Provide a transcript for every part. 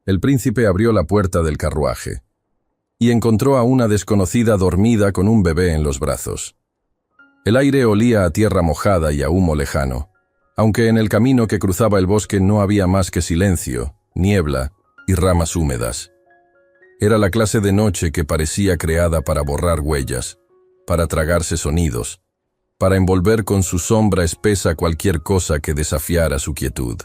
El príncipe abrió la puerta del carruaje y encontró a una desconocida dormida con un bebé en los brazos. El aire olía a tierra mojada y a humo lejano, aunque en el camino que cruzaba el bosque no había más que silencio, niebla y ramas húmedas. Era la clase de noche que parecía creada para borrar huellas, para tragarse sonidos, para envolver con su sombra espesa cualquier cosa que desafiara su quietud.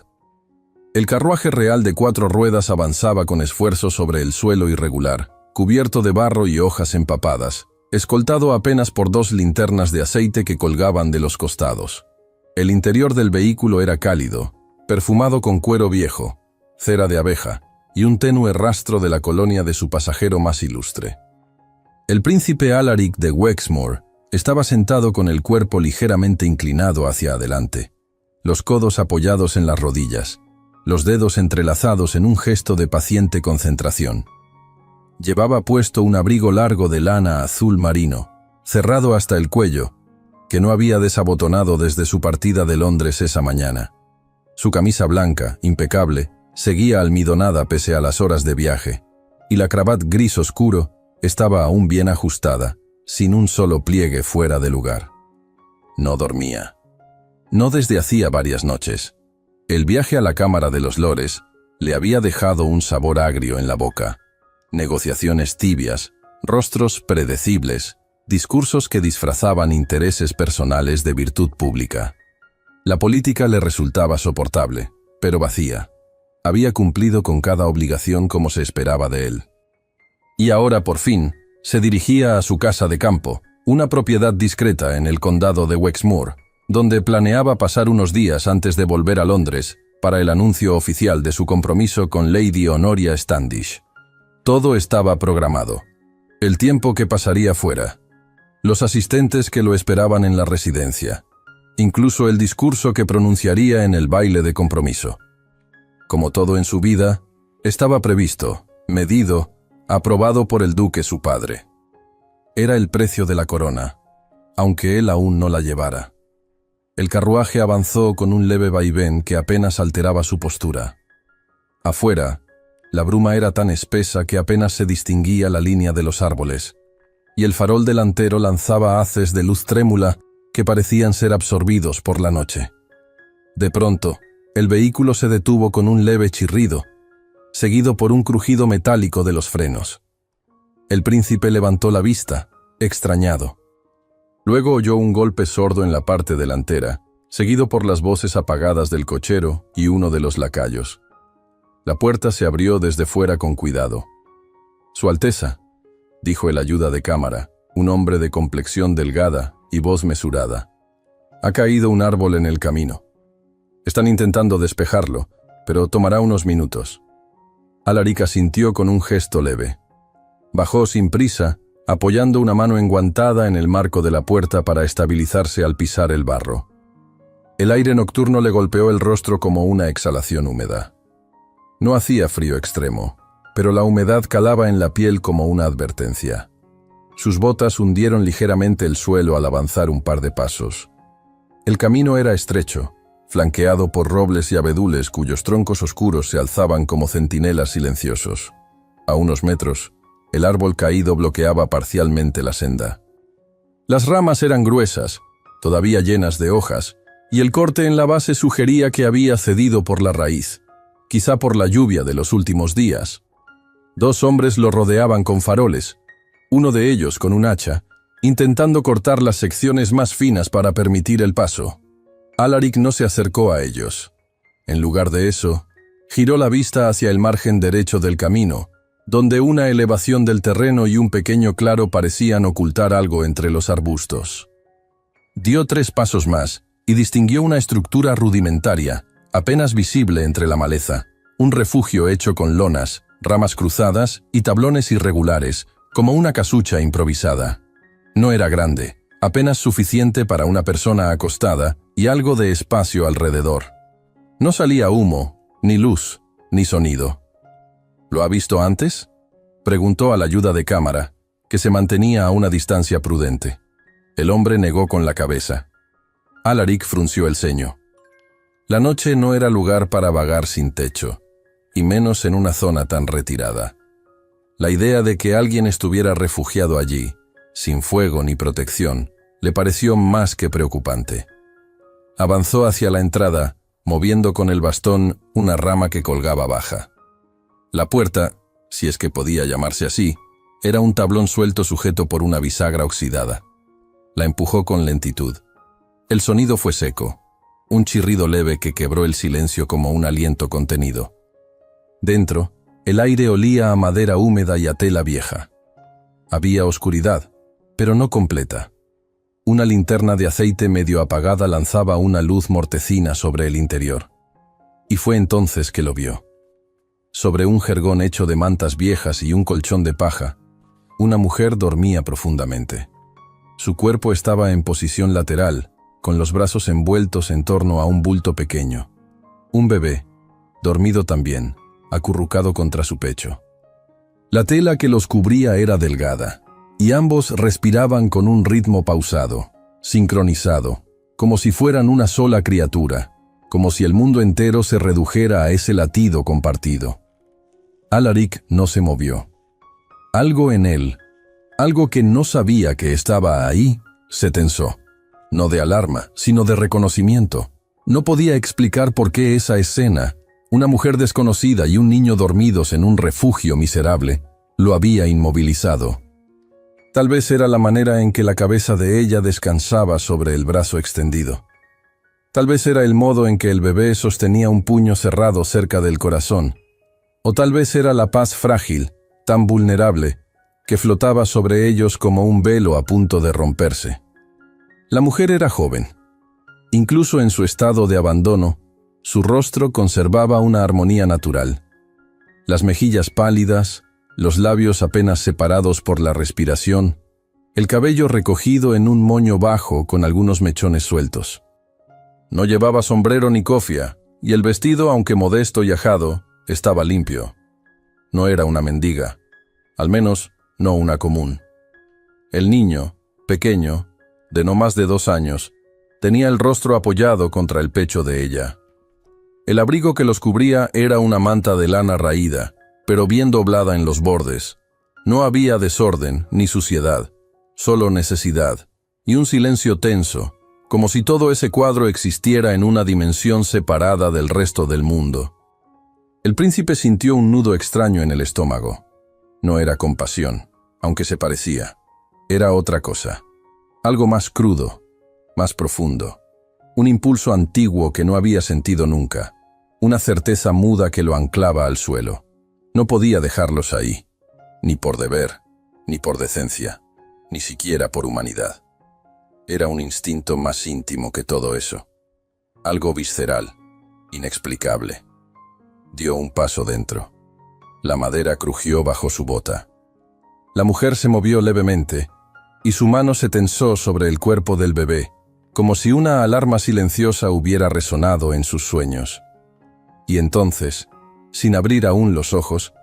El carruaje real de 4 ruedas avanzaba con esfuerzo sobre el suelo irregular, cubierto de barro y hojas empapadas, escoltado apenas por 2 linternas de aceite que colgaban de los costados. El interior del vehículo era cálido, perfumado con cuero viejo, cera de abeja y un tenue rastro de la colonia de su pasajero más ilustre. El príncipe Alaric de Wexmoor estaba sentado con el cuerpo ligeramente inclinado hacia adelante, los codos apoyados en las rodillas, los dedos entrelazados en un gesto de paciente concentración. Llevaba puesto un abrigo largo de lana azul marino, cerrado hasta el cuello, que no había desabotonado desde su partida de Londres esa mañana. Su camisa blanca, impecable, seguía almidonada pese a las horas de viaje, y la cravat gris oscuro estaba aún bien ajustada, sin un solo pliegue fuera de lugar. No dormía. No desde hacía varias noches. El viaje a la Cámara de los Lores le había dejado un sabor agrio en la boca. Negociaciones tibias, rostros predecibles, discursos que disfrazaban intereses personales de virtud pública. La política le resultaba soportable, pero vacía. Había cumplido con cada obligación como se esperaba de él. Y ahora, por fin, se dirigía a su casa de campo, una propiedad discreta en el condado de Wexmoor, donde planeaba pasar unos días antes de volver a Londres para el anuncio oficial de su compromiso con Lady Honoria Standish. Todo estaba programado. El tiempo que pasaría fuera, los asistentes que lo esperaban en la residencia, incluso el discurso que pronunciaría en el baile de compromiso. Como todo en su vida, estaba previsto, medido, aprobado por el duque su padre. Era el precio de la corona, aunque él aún no la llevara. El carruaje avanzó con un leve vaivén que apenas alteraba su postura. Afuera, la bruma era tan espesa que apenas se distinguía la línea de los árboles, y el farol delantero lanzaba haces de luz trémula que parecían ser absorbidos por la noche. De pronto, el vehículo se detuvo con un leve chirrido, seguido por un crujido metálico de los frenos. El príncipe levantó la vista, extrañado. Luego oyó un golpe sordo en la parte delantera, seguido por las voces apagadas del cochero y uno de los lacayos. La puerta se abrió desde fuera con cuidado. «Su Alteza», dijo el ayuda de cámara, un hombre de complexión delgada y voz mesurada. «Ha caído un árbol en el camino. Están intentando despejarlo, pero tomará unos minutos». Alaric asintió con un gesto leve. Bajó sin prisa, apoyando una mano enguantada en el marco de la puerta para estabilizarse al pisar el barro. El aire nocturno le golpeó el rostro como una exhalación húmeda. No hacía frío extremo, pero la humedad calaba en la piel como una advertencia. Sus botas hundieron ligeramente el suelo al avanzar un par de pasos. El camino era estrecho, flanqueado por robles y abedules cuyos troncos oscuros se alzaban como centinelas silenciosos. A unos metros, el árbol caído bloqueaba parcialmente la senda. Las ramas eran gruesas, todavía llenas de hojas, y el corte en la base sugería que había cedido por la raíz, quizá por la lluvia de los últimos días. 2 hombres lo rodeaban con faroles, uno de ellos con un hacha, intentando cortar las secciones más finas para permitir el paso. Alaric no se acercó a ellos. En lugar de eso, giró la vista hacia el margen derecho del camino, donde una elevación del terreno y un pequeño claro parecían ocultar algo entre los arbustos. Dio 3 pasos más y distinguió una estructura rudimentaria, apenas visible entre la maleza, un refugio hecho con lonas, ramas cruzadas y tablones irregulares, como una casucha improvisada. No era grande, apenas suficiente para una persona acostada y algo de espacio alrededor. No salía humo, ni luz, ni sonido. ¿Lo ha visto antes?, preguntó al ayuda de cámara, que se mantenía a una distancia prudente. El hombre negó con la cabeza. Alaric frunció el ceño. La noche no era lugar para vagar sin techo. y menos en una zona tan retirada. La idea de que alguien estuviera refugiado allí, sin fuego ni protección, le pareció más que preocupante. Avanzó hacia la entrada, moviendo con el bastón una rama que colgaba baja. La puerta, si es que podía llamarse así, era un tablón suelto sujeto por una bisagra oxidada. La empujó con lentitud. El sonido fue seco, un chirrido leve que quebró el silencio como un aliento contenido. Dentro, el aire olía a madera húmeda y a tela vieja. Había oscuridad, pero no completa. Una linterna de aceite medio apagada lanzaba una luz mortecina sobre el interior. Y fue entonces que lo vio. Sobre un jergón hecho de mantas viejas y un colchón de paja, una mujer dormía profundamente. Su cuerpo estaba en posición lateral, con los brazos envueltos en torno a un bulto pequeño. Un bebé, dormido también, acurrucado contra su pecho. La tela que los cubría era delgada, y ambos respiraban con un ritmo pausado, sincronizado, como si fueran una sola criatura, como si el mundo entero se redujera a ese latido compartido. Alaric no se movió. Algo en él, algo que no sabía que estaba ahí, se tensó. No de alarma, sino de reconocimiento. No podía explicar por qué esa escena, una mujer desconocida y un niño dormidos en un refugio miserable, lo había inmovilizado. Tal vez era la manera en que la cabeza de ella descansaba sobre el brazo extendido. Tal vez era el modo en que el bebé sostenía un puño cerrado cerca del corazón. O tal vez era la paz frágil, tan vulnerable, que flotaba sobre ellos como un velo a punto de romperse. La mujer era joven. Incluso en su estado de abandono, su rostro conservaba una armonía natural. Las mejillas pálidas, los labios apenas separados por la respiración, el cabello recogido en un moño bajo con algunos mechones sueltos. No llevaba sombrero ni cofia, y el vestido, aunque modesto y ajado, estaba limpio. No era una mendiga, al menos no una común. El niño, pequeño, de no más de 2 años, tenía el rostro apoyado contra el pecho de ella. El abrigo que los cubría era una manta de lana raída, pero bien doblada en los bordes. No había desorden ni suciedad, solo necesidad, y un silencio tenso, como si todo ese cuadro existiera en una dimensión separada del resto del mundo. El príncipe sintió un nudo extraño en el estómago. No era compasión, aunque se parecía. Era otra cosa. Algo más crudo, más profundo. Un impulso antiguo que no había sentido nunca. Una certeza muda que lo anclaba al suelo. No podía dejarlos ahí, ni por deber, ni por decencia, ni siquiera por humanidad. Era un instinto más íntimo que todo eso. Algo visceral, inexplicable. Dio un paso dentro. La madera crujió bajo su bota. La mujer se movió levemente, y su mano se tensó sobre el cuerpo del bebé, como si una alarma silenciosa hubiera resonado en sus sueños. Y entonces, sin abrir aún los ojos,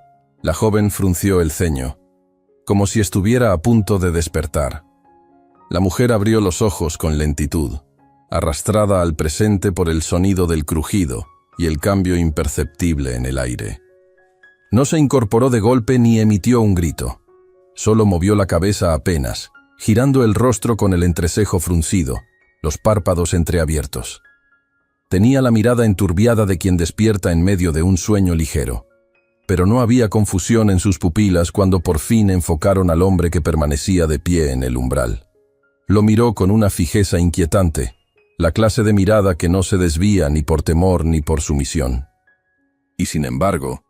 la joven frunció el ceño, como si estuviera a punto de despertar. La mujer abrió los ojos con lentitud, arrastrada al presente por el sonido del crujido y el cambio imperceptible en el aire. No se incorporó de golpe ni emitió un grito. Solo movió la cabeza apenas, girando el rostro con el entrecejo fruncido, los párpados entreabiertos. Tenía la mirada enturbiada de quien despierta en medio de un sueño ligero. Pero no había confusión en sus pupilas cuando por fin enfocaron al hombre que permanecía de pie en el umbral. Lo miró con una fijeza inquietante, la clase de mirada que no se desvía ni por temor ni por sumisión. Y sin embargo,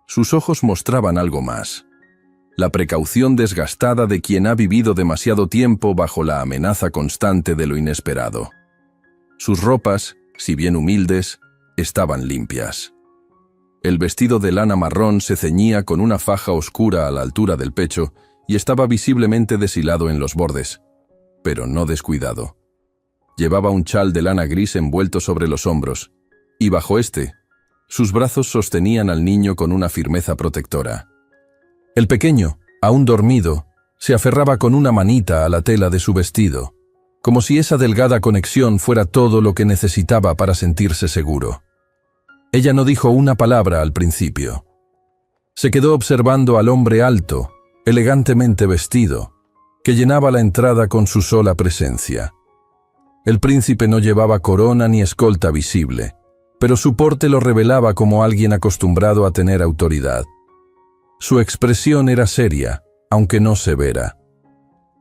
sus ojos mostraban algo más. La precaución desgastada de quien ha vivido demasiado tiempo bajo la amenaza constante de lo inesperado. Sus ropas, si bien humildes, estaban limpias. El vestido de lana marrón se ceñía con una faja oscura a la altura del pecho y estaba visiblemente deshilado en los bordes, pero no descuidado. Llevaba un chal de lana gris envuelto sobre los hombros, y bajo este, sus brazos sostenían al niño con una firmeza protectora. El pequeño, aún dormido, se aferraba con una manita a la tela de su vestido, como si esa delgada conexión fuera todo lo que necesitaba para sentirse seguro. Ella no dijo una palabra al principio. Se quedó observando al hombre alto, elegantemente vestido, que llenaba la entrada con su sola presencia. El príncipe no llevaba corona ni escolta visible, pero su porte lo revelaba como alguien acostumbrado a tener autoridad. Su expresión era seria, aunque no severa.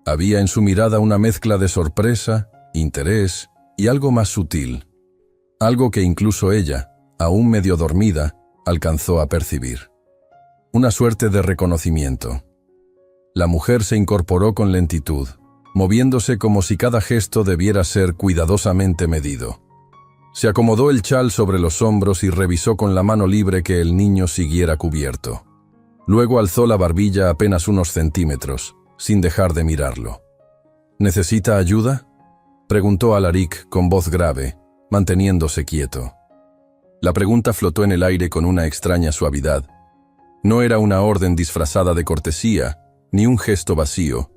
Había en su mirada una mezcla de sorpresa, interés y algo más sutil, algo que incluso ella, aún medio dormida, alcanzó a percibir. Una suerte de reconocimiento. La mujer se incorporó con lentitud, moviéndose como si cada gesto debiera ser cuidadosamente medido. Se acomodó el chal sobre los hombros y revisó con la mano libre que el niño siguiera cubierto. Luego alzó la barbilla apenas unos centímetros, sin dejar de mirarlo. ¿Necesita ayuda?, preguntó Alaric con voz grave, manteniéndose quieto. La pregunta flotó en el aire con una extraña suavidad. No era una orden disfrazada de cortesía, ni un gesto vacío.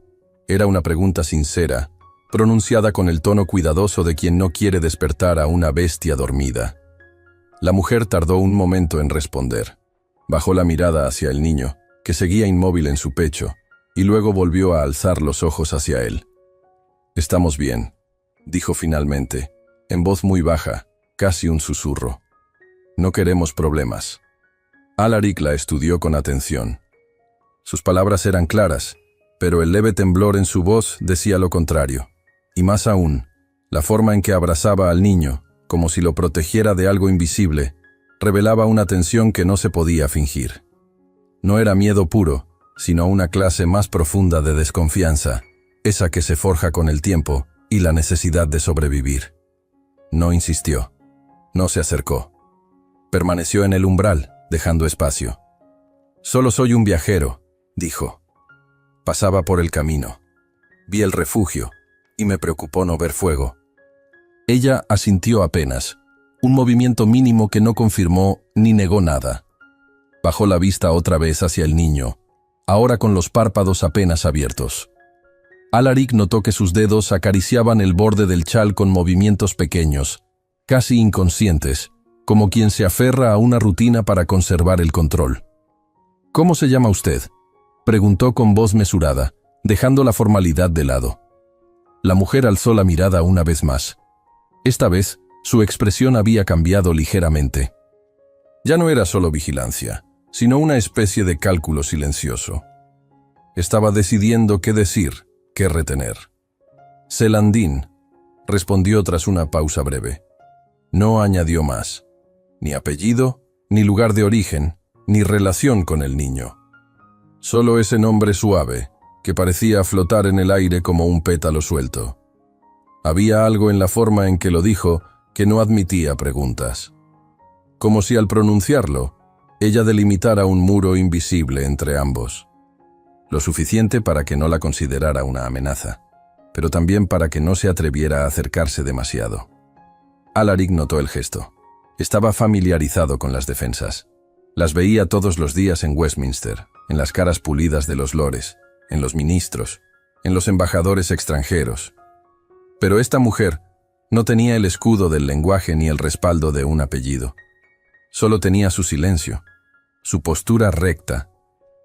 Era una pregunta sincera, pronunciada con el tono cuidadoso de quien no quiere despertar a una bestia dormida. La mujer tardó un momento en responder. Bajó la mirada hacia el niño, que seguía inmóvil en su pecho, y luego volvió a alzar los ojos hacia él. «Estamos bien», dijo finalmente, en voz muy baja, casi un susurro. «No queremos problemas». Alaric la estudió con atención. Sus palabras eran claras, pero el leve temblor en su voz decía lo contrario. Y más aún, la forma en que abrazaba al niño, como si lo protegiera de algo invisible, revelaba una tensión que no se podía fingir. No era miedo puro, sino una clase más profunda de desconfianza, esa que se forja con el tiempo y la necesidad de sobrevivir. No insistió. No se acercó. Permaneció en el umbral, dejando espacio. «Solo soy un viajero», dijo. «Pasaba por el camino. Vi el refugio, y me preocupó no ver fuego». Ella asintió apenas, un movimiento mínimo que no confirmó ni negó nada. Bajó la vista otra vez hacia el niño, ahora con los párpados apenas abiertos. Alaric notó que sus dedos acariciaban el borde del chal con movimientos pequeños, casi inconscientes, como quien se aferra a una rutina para conservar el control. «¿Cómo se llama usted?», preguntó con voz mesurada, dejando la formalidad de lado. La mujer alzó la mirada una vez más. Esta vez, su expresión había cambiado ligeramente. Ya no era solo vigilancia, sino una especie de cálculo silencioso. Estaba decidiendo qué decir, qué retener. «Celandine», respondió tras una pausa breve. No añadió más. Ni apellido, ni lugar de origen, ni relación con el niño. Solo ese nombre suave, que parecía flotar en el aire como un pétalo suelto. Había algo en la forma en que lo dijo que no admitía preguntas. Como si al pronunciarlo, ella delimitara un muro invisible entre ambos. Lo suficiente para que no la considerara una amenaza, pero también para que no se atreviera a acercarse demasiado. Alaric notó el gesto. Estaba familiarizado con las defensas. Las veía todos los días en Westminster, en las caras pulidas de los lores, en los ministros, en los embajadores extranjeros. Pero esta mujer no tenía el escudo del lenguaje ni el respaldo de un apellido. Solo tenía su silencio, su postura recta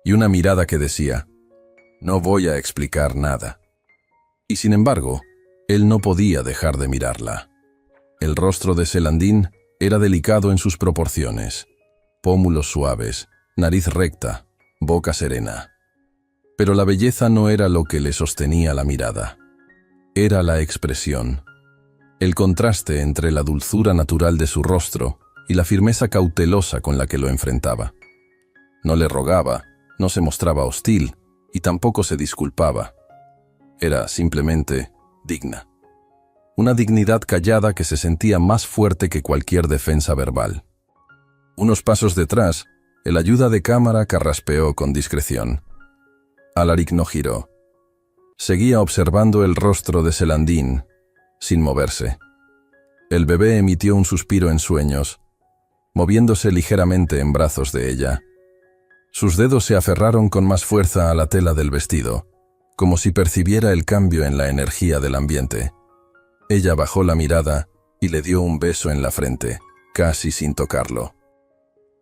y una mirada que decía: «No voy a explicar nada». Y sin embargo, él no podía dejar de mirarla. El rostro de Celandine era delicado en sus proporciones. Pómulos suaves, nariz recta, boca serena. Pero la belleza no era lo que le sostenía la mirada. Era la expresión. El contraste entre la dulzura natural de su rostro y la firmeza cautelosa con la que lo enfrentaba. No le rogaba, no se mostraba hostil y tampoco se disculpaba. Era simplemente digna. Una dignidad callada que se sentía más fuerte que cualquier defensa verbal. Unos pasos detrás, el ayuda de cámara carraspeó con discreción. Alaric no giró. Seguía observando el rostro de Celandine, sin moverse. El bebé emitió un suspiro en sueños, moviéndose ligeramente en brazos de ella. Sus dedos se aferraron con más fuerza a la tela del vestido, como si percibiera el cambio en la energía del ambiente. Ella bajó la mirada y le dio un beso en la frente, casi sin tocarlo.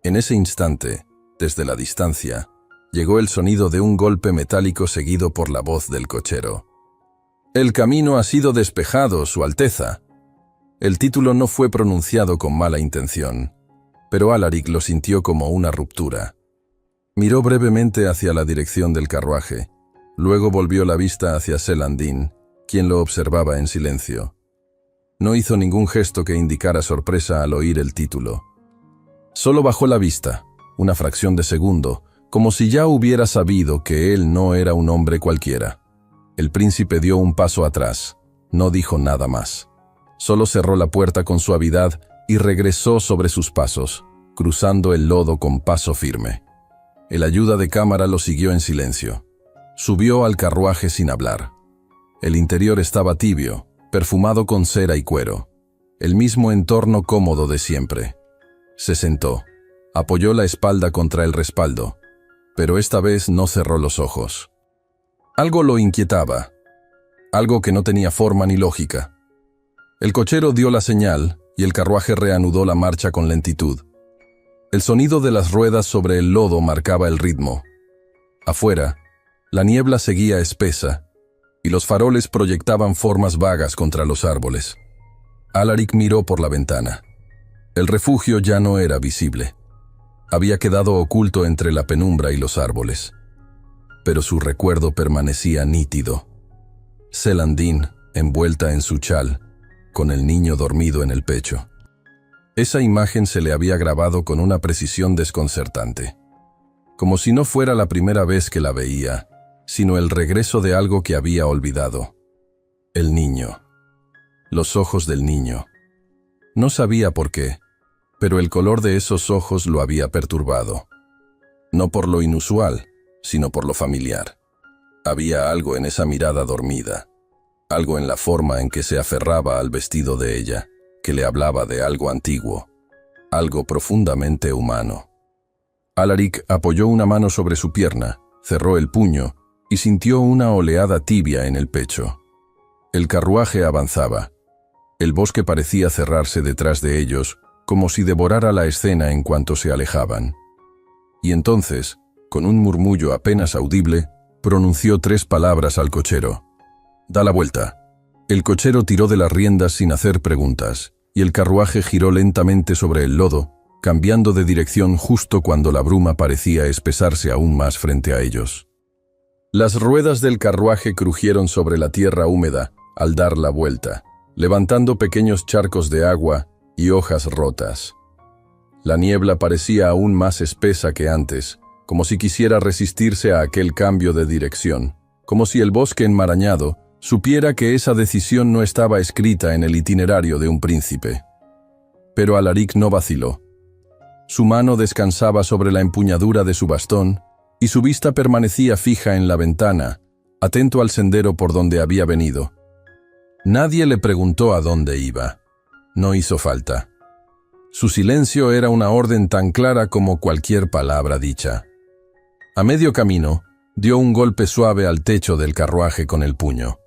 En ese instante, desde la distancia, llegó el sonido de un golpe metálico seguido por la voz del cochero. «El camino ha sido despejado, Su Alteza». El título no fue pronunciado con mala intención, pero Alaric lo sintió como una ruptura. Miró brevemente hacia la dirección del carruaje, luego volvió la vista hacia Selandín, quien lo observaba en silencio. No hizo ningún gesto que indicara sorpresa al oír el título. Solo bajó la vista, una fracción de segundo, como si ya hubiera sabido que él no era un hombre cualquiera. El príncipe dio un paso atrás, no dijo nada más. Solo cerró la puerta con suavidad y regresó sobre sus pasos, cruzando el lodo con paso firme. El ayuda de cámara lo siguió en silencio. Subió al carruaje sin hablar. El interior estaba tibio, perfumado con cera y cuero. El mismo entorno cómodo de siempre. Se sentó. Apoyó la espalda contra el respaldo, pero esta vez no cerró los ojos. Algo lo inquietaba, algo que no tenía forma ni lógica. El cochero dio la señal y el carruaje reanudó la marcha con lentitud. El sonido de las ruedas sobre el lodo marcaba el ritmo. Afuera, la niebla seguía espesa y los faroles proyectaban formas vagas contra los árboles. Alaric miró por la ventana. El refugio ya no era visible. Había quedado oculto entre la penumbra y los árboles. Pero su recuerdo permanecía nítido. Selandín, envuelta en su chal, con el niño dormido en el pecho. Esa imagen se le había grabado con una precisión desconcertante. Como si no fuera la primera vez que la veía, sino el regreso de algo que había olvidado. El niño. Los ojos del niño. No sabía por qué, pero el color de esos ojos lo había perturbado. No por lo inusual, sino por lo familiar. Había algo en esa mirada dormida, algo en la forma en que se aferraba al vestido de ella, que le hablaba de algo antiguo, algo profundamente humano. Alaric apoyó una mano sobre su pierna, cerró el puño y sintió una oleada tibia en el pecho. El carruaje avanzaba. El bosque parecía cerrarse detrás de ellos, como si devorara la escena en cuanto se alejaban. Y entonces, con un murmullo apenas audible, pronunció 3 palabras al cochero. «Da la vuelta». El cochero tiró de las riendas sin hacer preguntas, y el carruaje giró lentamente sobre el lodo, cambiando de dirección justo cuando la bruma parecía espesarse aún más frente a ellos. Las ruedas del carruaje crujieron sobre la tierra húmeda al dar la vuelta, levantando pequeños charcos de agua y hojas rotas. La niebla parecía aún más espesa que antes, como si quisiera resistirse a aquel cambio de dirección, como si el bosque enmarañado supiera que esa decisión no estaba escrita en el itinerario de un príncipe. Pero Alaric no vaciló. Su mano descansaba sobre la empuñadura de su bastón y su vista permanecía fija en la ventana, atento al sendero por donde había venido. Nadie le preguntó a dónde iba. No hizo falta. Su silencio era una orden tan clara como cualquier palabra dicha. A medio camino, dio un golpe suave al techo del carruaje con el puño.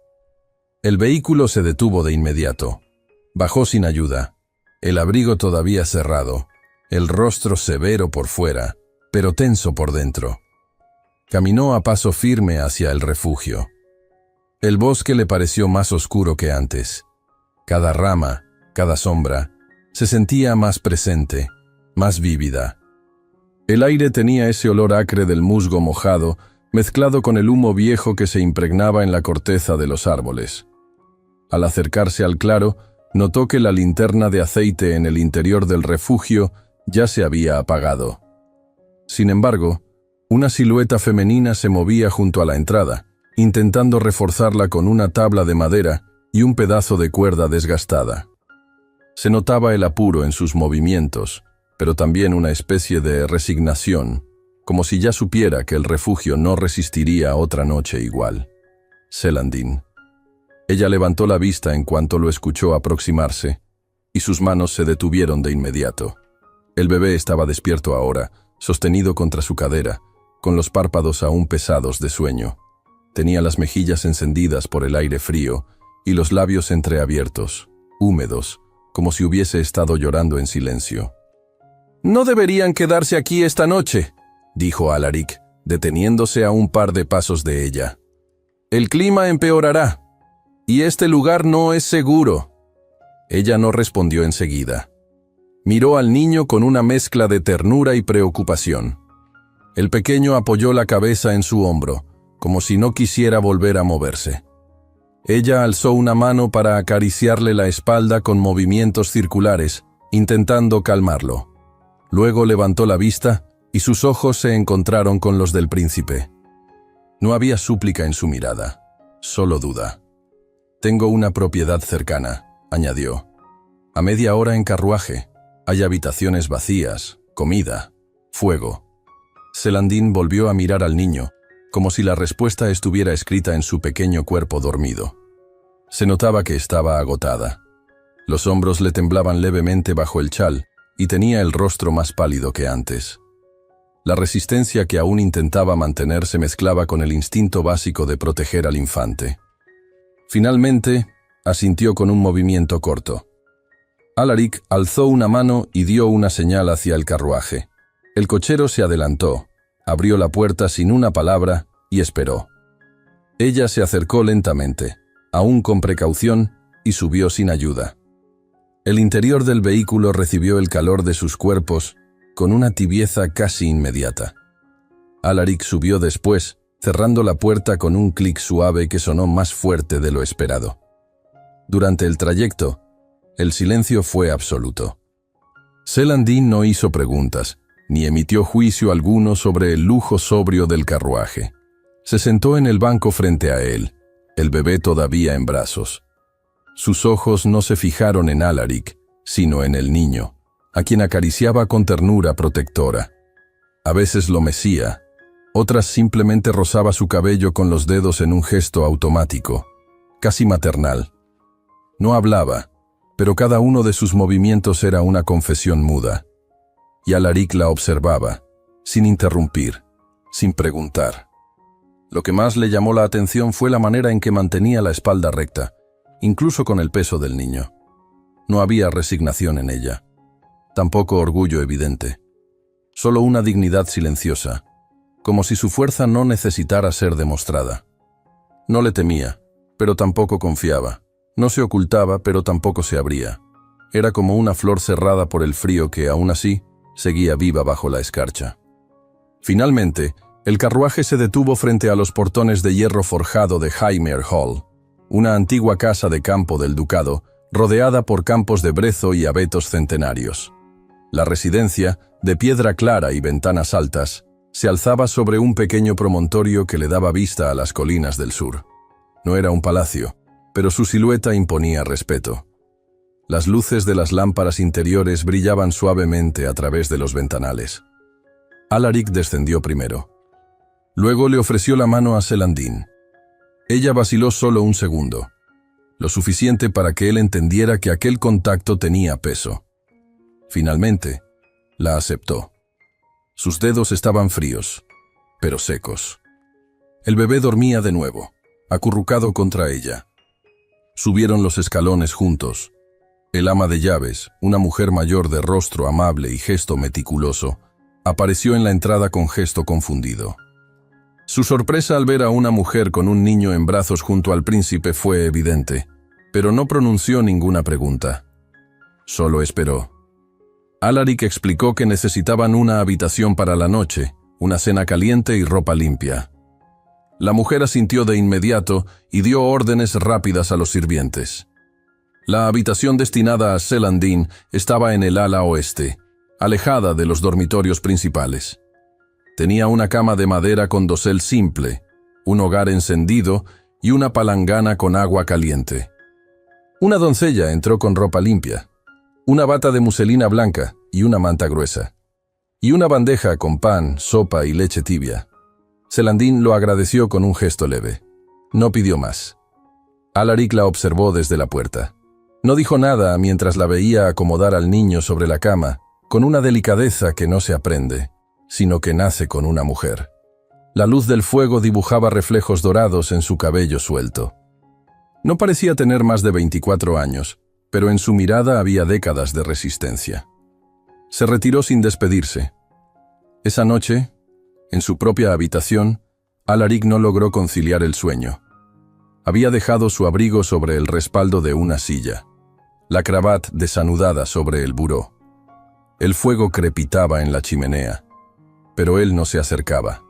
El vehículo se detuvo de inmediato. Bajó sin ayuda, el abrigo todavía cerrado, el rostro severo por fuera, pero tenso por dentro. Caminó a paso firme hacia el refugio. El bosque le pareció más oscuro que antes. Cada rama, cada sombra, se sentía más presente, más vívida. El aire tenía ese olor acre del musgo mojado, mezclado con el humo viejo que se impregnaba en la corteza de los árboles. Al acercarse al claro, notó que la linterna de aceite en el interior del refugio ya se había apagado. Sin embargo, una silueta femenina se movía junto a la entrada, intentando reforzarla con una tabla de madera y un pedazo de cuerda desgastada. Se notaba el apuro en sus movimientos, pero también una especie de resignación, como si ya supiera que el refugio no resistiría otra noche igual. Selandín. Ella levantó la vista en cuanto lo escuchó aproximarse, y sus manos se detuvieron de inmediato. El bebé estaba despierto ahora, sostenido contra su cadera, con los párpados aún pesados de sueño. Tenía las mejillas encendidas por el aire frío y los labios entreabiertos, húmedos, como si hubiese estado llorando en silencio. «No deberían quedarse aquí esta noche», dijo Alaric, deteniéndose a un par de pasos de ella. «El clima empeorará, y este lugar no es seguro». Ella no respondió enseguida. Miró al niño con una mezcla de ternura y preocupación. El pequeño apoyó la cabeza en su hombro, como si no quisiera volver a moverse. Ella alzó una mano para acariciarle la espalda con movimientos circulares, intentando calmarlo. Luego levantó la vista y sus ojos se encontraron con los del príncipe. No había súplica en su mirada, solo duda. «Tengo una propiedad cercana», añadió. «A media hora en carruaje. Hay habitaciones vacías, comida, fuego». Celandine volvió a mirar al niño, como si la respuesta estuviera escrita en su pequeño cuerpo dormido. Se notaba que estaba agotada. Los hombros le temblaban levemente bajo el chal y tenía el rostro más pálido que antes. La resistencia que aún intentaba mantener se mezclaba con el instinto básico de proteger al infante. Finalmente, asintió con un movimiento corto. Alaric alzó una mano y dio una señal hacia el carruaje. El cochero se adelantó, abrió la puerta sin una palabra y esperó. Ella se acercó lentamente, aún con precaución, y subió sin ayuda. El interior del vehículo recibió el calor de sus cuerpos con una tibieza casi inmediata. Alaric subió después, cerrando la puerta con un clic suave que sonó más fuerte de lo esperado. Durante el trayecto, el silencio fue absoluto. Celandine no hizo preguntas, ni emitió juicio alguno sobre el lujo sobrio del carruaje. Se sentó en el banco frente a él, el bebé todavía en brazos. Sus ojos no se fijaron en Alaric, sino en el niño, a quien acariciaba con ternura protectora. A veces lo mecía, otras simplemente rozaba su cabello con los dedos en un gesto automático, casi maternal. No hablaba, pero cada uno de sus movimientos era una confesión muda. Y Alaric la observaba, sin interrumpir, sin preguntar. Lo que más le llamó la atención fue la manera en que mantenía la espalda recta, incluso con el peso del niño. No había resignación en ella, tampoco orgullo evidente, solo una dignidad silenciosa, como si su fuerza no necesitara ser demostrada. No le temía, pero tampoco confiaba. No se ocultaba, pero tampoco se abría. Era como una flor cerrada por el frío que, aún así, seguía viva bajo la escarcha. Finalmente, el carruaje se detuvo frente a los portones de hierro forjado de Highmere Hall, una antigua casa de campo del ducado, rodeada por campos de brezo y abetos centenarios. La residencia, de piedra clara y ventanas altas, se alzaba sobre un pequeño promontorio que le daba vista a las colinas del sur. No era un palacio, pero su silueta imponía respeto. Las luces de las lámparas interiores brillaban suavemente a través de los ventanales. Alaric descendió primero. Luego le ofreció la mano a Celandine. Ella vaciló solo un segundo, lo suficiente para que él entendiera que aquel contacto tenía peso. Finalmente, la aceptó. Sus dedos estaban fríos, pero secos. El bebé dormía de nuevo, acurrucado contra ella. Subieron los escalones juntos. El ama de llaves, una mujer mayor de rostro amable y gesto meticuloso, apareció en la entrada con gesto confundido. Su sorpresa al ver a una mujer con un niño en brazos junto al príncipe fue evidente, pero no pronunció ninguna pregunta. Solo esperó. Alaric explicó que necesitaban una habitación para la noche, una cena caliente y ropa limpia. La mujer asintió de inmediato y dio órdenes rápidas a los sirvientes. La habitación destinada a Celandine estaba en el ala oeste, alejada de los dormitorios principales. Tenía una cama de madera con dosel simple, un hogar encendido y una palangana con agua caliente. Una doncella entró con ropa limpia, una bata de muselina blanca y una manta gruesa, y una bandeja con pan, sopa y leche tibia. Celandine lo agradeció con un gesto leve. No pidió más. Alaric la observó desde la puerta. No dijo nada mientras la veía acomodar al niño sobre la cama, con una delicadeza que no se aprende, sino que nace con una mujer. La luz del fuego dibujaba reflejos dorados en su cabello suelto. No parecía tener más de 24 años, pero en su mirada había décadas de resistencia. Se retiró sin despedirse. Esa noche, en su propia habitación, Alaric no logró conciliar el sueño. Había dejado su abrigo sobre el respaldo de una silla, la cravata desanudada sobre el buró. El fuego crepitaba en la chimenea, pero él no se acercaba.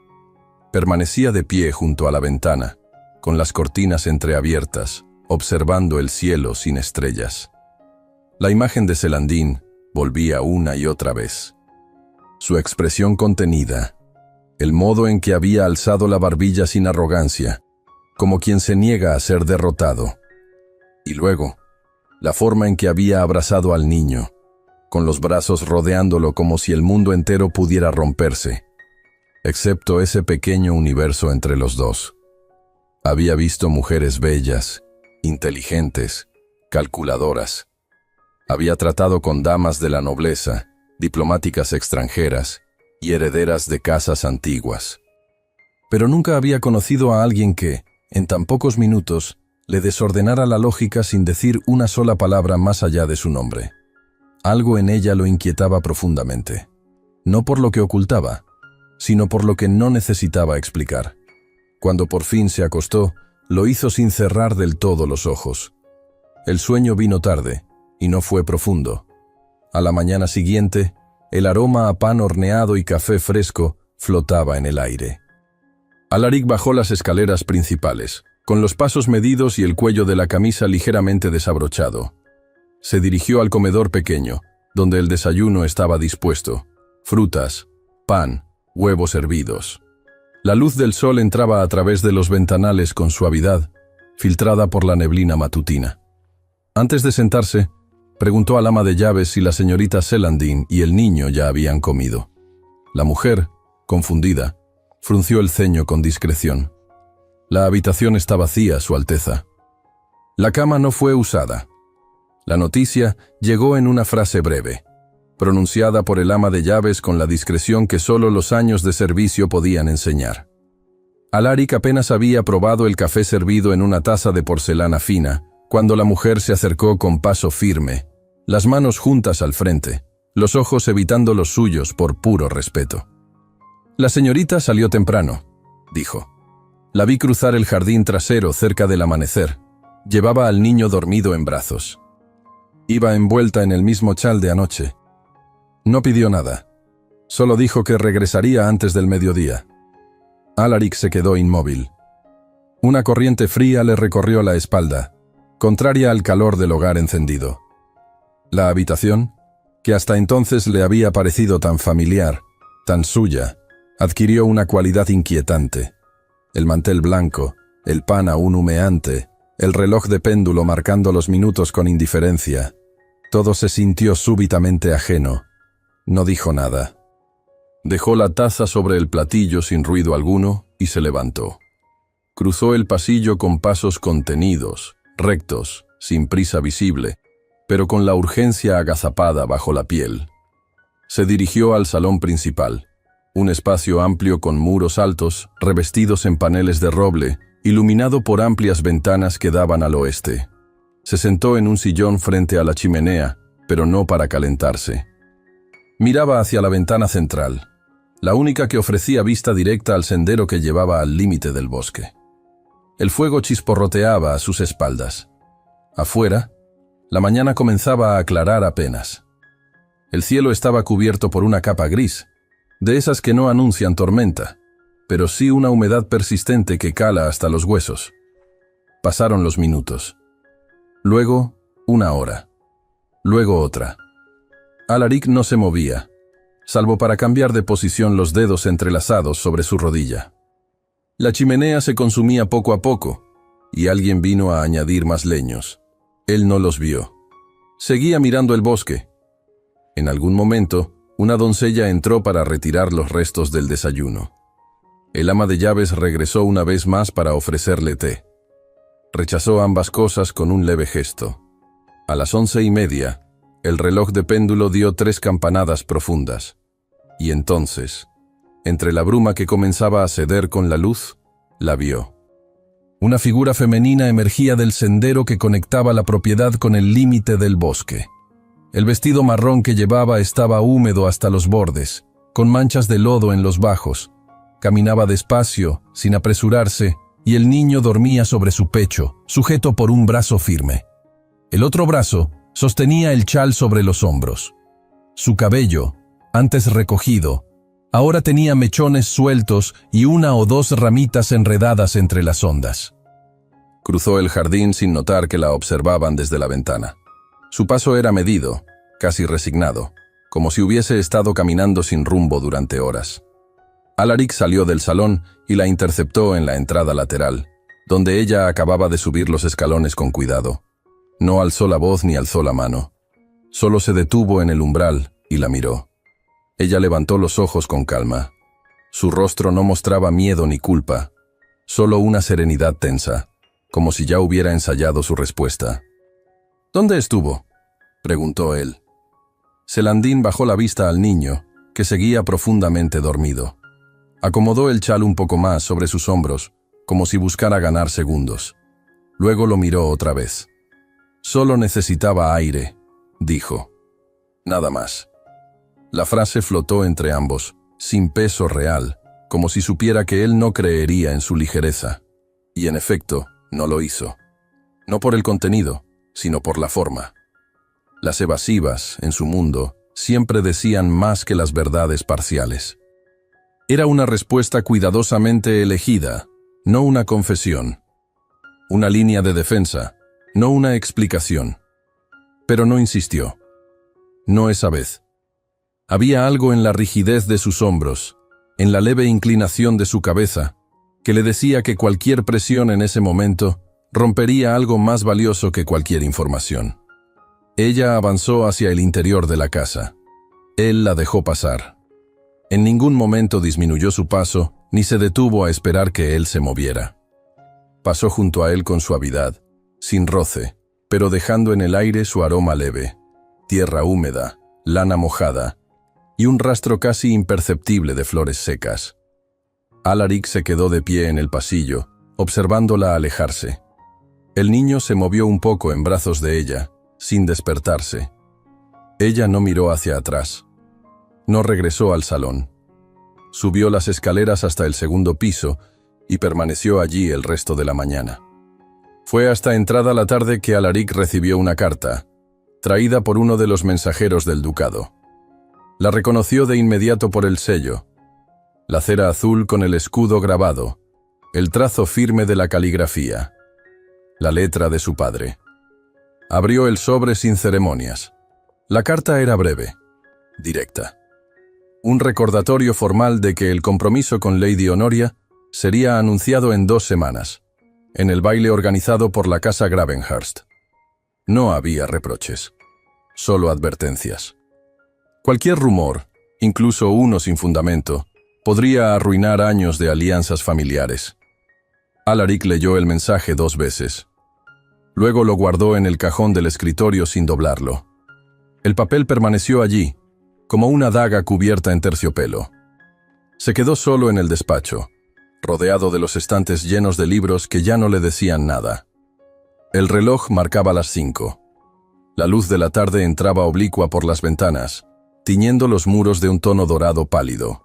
Permanecía de pie junto a la ventana, con las cortinas entreabiertas, observando el cielo sin estrellas. La imagen de Celandine volvía una y otra vez. Su expresión contenida, el modo en que había alzado la barbilla sin arrogancia, como quien se niega a ser derrotado. Y luego, la forma en que había abrazado al niño, con los brazos rodeándolo como si el mundo entero pudiera romperse, excepto ese pequeño universo entre los dos. Había visto mujeres bellas, inteligentes, calculadoras. Había tratado con damas de la nobleza, diplomáticas extranjeras y herederas de casas antiguas. Pero nunca había conocido a alguien que, en tan pocos minutos, le desordenara la lógica sin decir una sola palabra más allá de su nombre. Algo en ella lo inquietaba profundamente, no por lo que ocultaba, sino por lo que no necesitaba explicar. Cuando por fin se acostó, lo hizo sin cerrar del todo los ojos. El sueño vino tarde, y no fue profundo. A la mañana siguiente, el aroma a pan horneado y café fresco flotaba en el aire. Alaric bajó las escaleras principales, con los pasos medidos y el cuello de la camisa ligeramente desabrochado. Se dirigió al comedor pequeño, donde el desayuno estaba dispuesto: frutas, pan, huevos hervidos. La luz del sol entraba a través de los ventanales con suavidad, filtrada por la neblina matutina. Antes de sentarse, preguntó al ama de llaves si la señorita Celandine y el niño ya habían comido. La mujer, confundida, frunció el ceño con discreción. La habitación está vacía, Su Alteza. La cama no fue usada. La noticia llegó en una frase breve, pronunciada por el ama de llaves con la discreción que solo los años de servicio podían enseñar. Alaric apenas había probado el café servido en una taza de porcelana fina, cuando la mujer se acercó con paso firme, las manos juntas al frente, los ojos evitando los suyos por puro respeto. «La señorita salió temprano», dijo. «La vi cruzar el jardín trasero cerca del amanecer. Llevaba al niño dormido en brazos. Iba envuelta en el mismo chal de anoche. No pidió nada. Solo dijo que regresaría antes del mediodía». Alaric se quedó inmóvil. Una corriente fría le recorrió la espalda, contraria al calor del hogar encendido. La habitación, que hasta entonces le había parecido tan familiar, tan suya, adquirió una cualidad inquietante. El mantel blanco, el pan aún humeante, el reloj de péndulo marcando los minutos con indiferencia. Todo se sintió súbitamente ajeno. No dijo nada. Dejó la taza sobre el platillo sin ruido alguno y se levantó. Cruzó el pasillo con pasos contenidos, rectos, sin prisa visible, pero con la urgencia agazapada bajo la piel. Se dirigió al salón principal, un espacio amplio con muros altos, revestidos en paneles de roble, iluminado por amplias ventanas que daban al oeste. Se sentó en un sillón frente a la chimenea, pero no para calentarse. Miraba hacia la ventana central, la única que ofrecía vista directa al sendero que llevaba al límite del bosque. El fuego chisporroteaba a sus espaldas. Afuera, la mañana comenzaba a aclarar apenas. El cielo estaba cubierto por una capa gris, de esas que no anuncian tormenta, pero sí una humedad persistente que cala hasta los huesos. Pasaron los minutos. Luego, una hora. Luego otra. Alaric no se movía, salvo para cambiar de posición los dedos entrelazados sobre su rodilla. La chimenea se consumía poco a poco, y alguien vino a añadir más leños. Él no los vio. Seguía mirando el bosque. En algún momento, una doncella entró para retirar los restos del desayuno. El ama de llaves regresó una vez más para ofrecerle té. Rechazó ambas cosas con un leve gesto. A las 11:30, el reloj de péndulo dio 3 campanadas profundas. Y entonces, entre la bruma que comenzaba a ceder con la luz, la vio. Una figura femenina emergía del sendero que conectaba la propiedad con el límite del bosque. El vestido marrón que llevaba estaba húmedo hasta los bordes, con manchas de lodo en los bajos. Caminaba despacio, sin apresurarse, y el niño dormía sobre su pecho, sujeto por un brazo firme. El otro brazo sostenía el chal sobre los hombros. Su cabello, antes recogido, ahora tenía mechones sueltos y una o dos ramitas enredadas entre las ondas. Cruzó el jardín sin notar que la observaban desde la ventana. Su paso era medido, casi resignado, como si hubiese estado caminando sin rumbo durante horas. Alaric salió del salón y la interceptó en la entrada lateral, donde ella acababa de subir los escalones con cuidado. No alzó la voz ni alzó la mano. Solo se detuvo en el umbral y la miró. Ella levantó los ojos con calma. Su rostro no mostraba miedo ni culpa, solo una serenidad tensa, como si ya hubiera ensayado su respuesta. «¿Dónde estuvo?», preguntó él. Celandine bajó la vista al niño, que seguía profundamente dormido. Acomodó el chal un poco más sobre sus hombros, como si buscara ganar segundos. Luego lo miró otra vez. «Solo necesitaba aire», dijo. Nada más. La frase flotó entre ambos, sin peso real, como si supiera que él no creería en su ligereza. Y en efecto, no lo hizo. No por el contenido, sino por la forma. Las evasivas, en su mundo, siempre decían más que las verdades parciales. Era una respuesta cuidadosamente elegida, no una confesión. Una línea de defensa, no una explicación. Pero no insistió. No esa vez. Había algo en la rigidez de sus hombros, en la leve inclinación de su cabeza, que le decía que cualquier presión en ese momento rompería algo más valioso que cualquier información. Ella avanzó hacia el interior de la casa. Él la dejó pasar. En ningún momento disminuyó su paso, ni se detuvo a esperar que él se moviera. Pasó junto a él con suavidad, sin roce, pero dejando en el aire su aroma leve, tierra húmeda, lana mojada, y un rastro casi imperceptible de flores secas. Alaric se quedó de pie en el pasillo, observándola alejarse. El niño se movió un poco en brazos de ella, sin despertarse. Ella no miró hacia atrás. No regresó al salón. Subió las escaleras hasta el segundo piso y permaneció allí el resto de la mañana. Fue hasta entrada la tarde que Alaric recibió una carta, traída por uno de los mensajeros del ducado. La reconoció de inmediato por el sello, la cera azul con el escudo grabado, el trazo firme de la caligrafía, la letra de su padre. Abrió el sobre sin ceremonias. La carta era breve, directa. Un recordatorio formal de que el compromiso con Lady Honoria sería anunciado en 2 semanas, en el baile organizado por la casa Gravenhurst. No había reproches, solo advertencias. Cualquier rumor, incluso uno sin fundamento, podría arruinar años de alianzas familiares. Alaric leyó el mensaje 2 veces. Luego lo guardó en el cajón del escritorio sin doblarlo. El papel permaneció allí, como una daga cubierta en terciopelo. Se quedó solo en el despacho, rodeado de los estantes llenos de libros que ya no le decían nada. El reloj marcaba las 5. La luz de la tarde entraba oblicua por las ventanas, tiñendo los muros de un tono dorado pálido.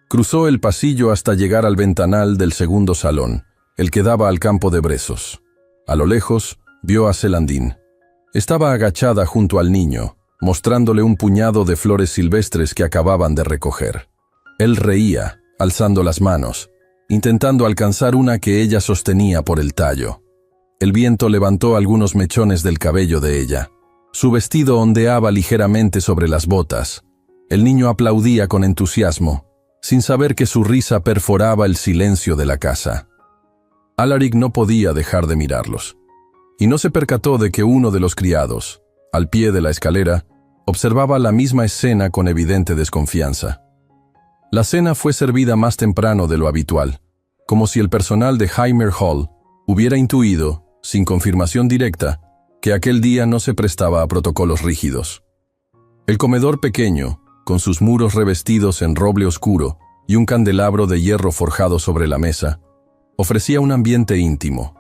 Cruzó el pasillo hasta llegar al ventanal del segundo salón, el que daba al campo de brezos. A lo lejos, vio a Celandine. Estaba agachada junto al niño, mostrándole un puñado de flores silvestres que acababan de recoger. Él reía, alzando las manos, intentando alcanzar una que ella sostenía por el tallo. El viento levantó algunos mechones del cabello de ella. Su vestido ondeaba ligeramente sobre las botas. El niño aplaudía con entusiasmo, sin saber que su risa perforaba el silencio de la casa. Alaric no podía dejar de mirarlos, y no se percató de que uno de los criados, al pie de la escalera, observaba la misma escena con evidente desconfianza. La cena fue servida más temprano de lo habitual, como si el personal de Highmere Hall hubiera intuido, sin confirmación directa, que aquel día no se prestaba a protocolos rígidos. El comedor pequeño, con sus muros revestidos en roble oscuro y un candelabro de hierro forjado sobre la mesa, ofrecía un ambiente íntimo.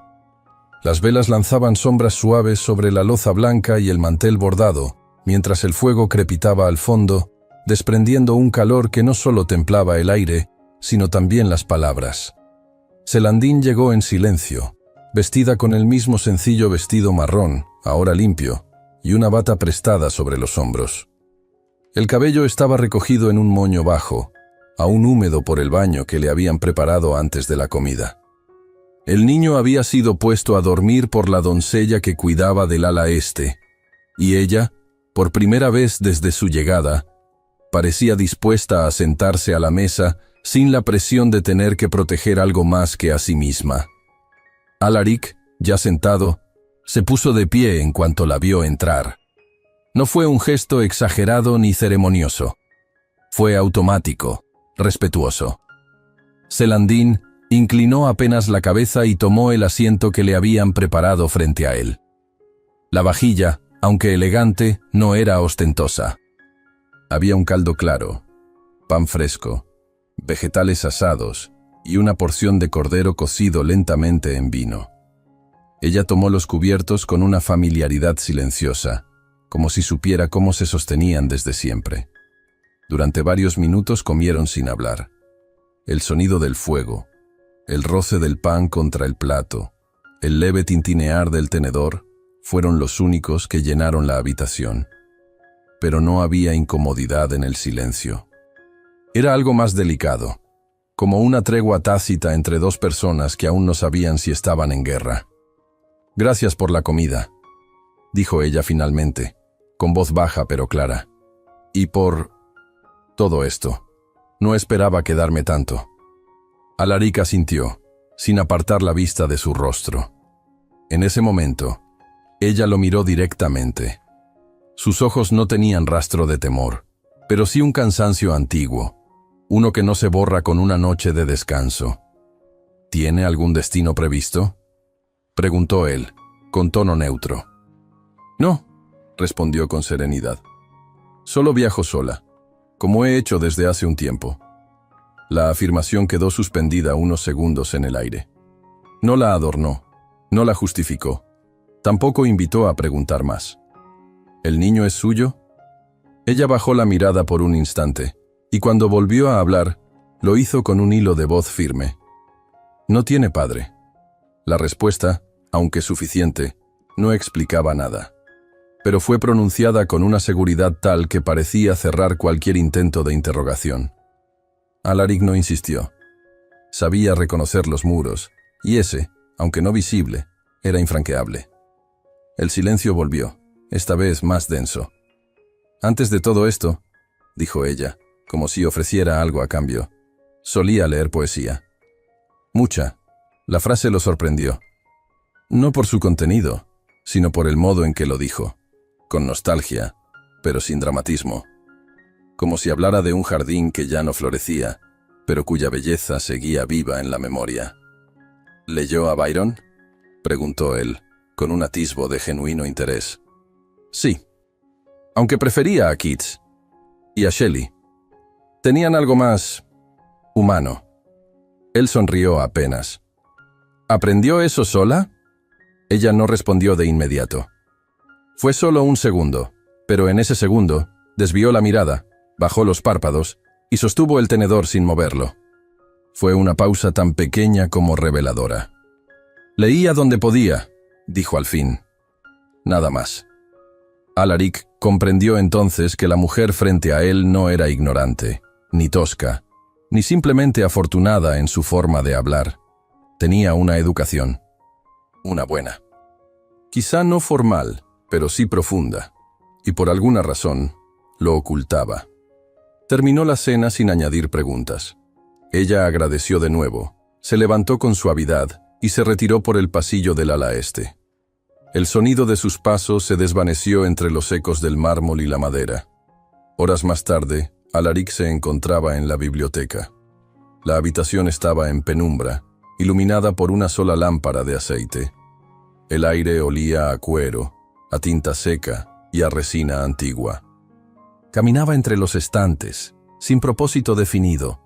Las velas lanzaban sombras suaves sobre la loza blanca y el mantel bordado, mientras el fuego crepitaba al fondo, desprendiendo un calor que no solo templaba el aire, sino también las palabras. Celandine llegó en silencio, vestida con el mismo sencillo vestido marrón, ahora limpio, y una bata prestada sobre los hombros. El cabello estaba recogido en un moño bajo, aún húmedo por el baño que le habían preparado antes de la comida. El niño había sido puesto a dormir por la doncella que cuidaba del ala este, y ella, por primera vez desde su llegada, parecía dispuesta a sentarse a la mesa sin la presión de tener que proteger algo más que a sí misma. Alaric, ya sentado, se puso de pie en cuanto la vio entrar. No fue un gesto exagerado ni ceremonioso. Fue automático, respetuoso. Celandine inclinó apenas la cabeza y tomó el asiento que le habían preparado frente a él. La vajilla, aunque elegante, no era ostentosa. Había un caldo claro, pan fresco, vegetales asados y una porción de cordero cocido lentamente en vino. Ella tomó los cubiertos con una familiaridad silenciosa, como si supiera cómo se sostenían desde siempre. Durante varios minutos comieron sin hablar. El sonido del fuego, el roce del pan contra el plato, el leve tintinear del tenedor, fueron los únicos que llenaron la habitación. Pero no había incomodidad en el silencio. Era algo más delicado, como una tregua tácita entre dos personas que aún no sabían si estaban en guerra. «Gracias por la comida», dijo ella finalmente, con voz baja pero clara. «Y por todo esto. No esperaba quedarme tanto». Alaric asintió, sin apartar la vista de su rostro. En ese momento, ella lo miró directamente. Sus ojos no tenían rastro de temor, pero sí un cansancio antiguo, uno que no se borra con una noche de descanso. «¿Tiene algún destino previsto?», preguntó él, con tono neutro. «No», respondió con serenidad. «Solo viajo sola, como he hecho desde hace un tiempo». La afirmación quedó suspendida unos segundos en el aire. No la adornó, no la justificó, tampoco invitó a preguntar más. «¿El niño es suyo?». Ella bajó la mirada por un instante, y cuando volvió a hablar, lo hizo con un hilo de voz firme. «No tiene padre». La respuesta, aunque suficiente, no explicaba nada, pero fue pronunciada con una seguridad tal que parecía cerrar cualquier intento de interrogación. Alaric no insistió. Sabía reconocer los muros, y ese, aunque no visible, era infranqueable. El silencio volvió, esta vez más denso. «Antes de todo esto», dijo ella, como si ofreciera algo a cambio, «solía leer poesía». «Mucha». La frase lo sorprendió. No por su contenido, sino por el modo en que lo dijo, con nostalgia, pero sin dramatismo. Como si hablara de un jardín que ya no florecía, pero cuya belleza seguía viva en la memoria. «¿Leyó a Byron?», preguntó él, con un atisbo de genuino interés. «Sí, aunque prefería a Keats y a Shelley. Tenían algo más humano». Él sonrió apenas. «¿Aprendió eso sola?». Ella no respondió de inmediato. Fue solo un segundo, pero en ese segundo desvió la mirada, bajó los párpados y sostuvo el tenedor sin moverlo. Fue una pausa tan pequeña como reveladora. «Leía donde podía», dijo al fin. Nada más. Alaric comprendió entonces que la mujer frente a él no era ignorante, ni tosca, ni simplemente afortunada en su forma de hablar. Tenía una educación. Una buena. Quizá no formal, pero sí profunda, y por alguna razón lo ocultaba. Terminó la cena sin añadir preguntas. Ella agradeció de nuevo, se levantó con suavidad y se retiró por el pasillo del ala este. El sonido de sus pasos se desvaneció entre los ecos del mármol y la madera. Horas más tarde, Alaric se encontraba en la biblioteca. La habitación estaba en penumbra, iluminada por una sola lámpara de aceite. El aire olía a cuero, a tinta seca y a resina antigua. Caminaba entre los estantes, sin propósito definido,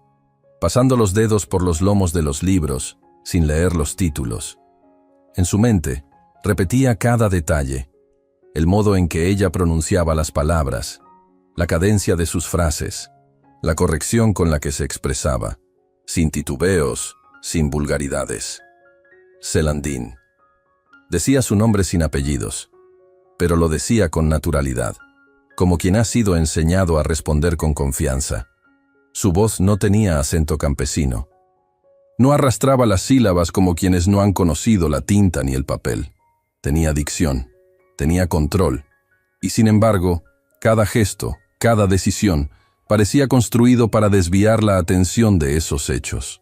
pasando los dedos por los lomos de los libros, sin leer los títulos. En su mente, repetía cada detalle. el modo en que ella pronunciaba las palabras, la cadencia de sus frases, la corrección con la que se expresaba, sin titubeos, sin vulgaridades. Celandine. Decía su nombre sin apellidos, pero lo decía con naturalidad, como quien ha sido enseñado a responder con confianza. Su voz no tenía acento campesino. No arrastraba las sílabas como quienes no han conocido la tinta ni el papel. Tenía dicción, tenía control, y sin embargo, cada gesto, cada decisión, parecía construido para desviar la atención de esos hechos.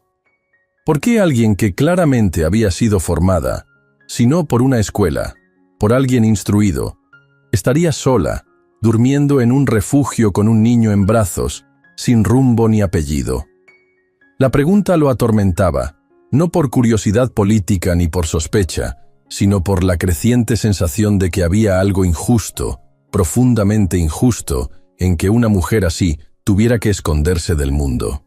¿Por qué alguien que claramente había sido formada, si no por una escuela, por alguien instruido, estaría sola, durmiendo en un refugio con un niño en brazos, sin rumbo ni apellido? La pregunta lo atormentaba, no por curiosidad política ni por sospecha, sino por la creciente sensación de que había algo injusto, profundamente injusto, en que una mujer así tuviera que esconderse del mundo.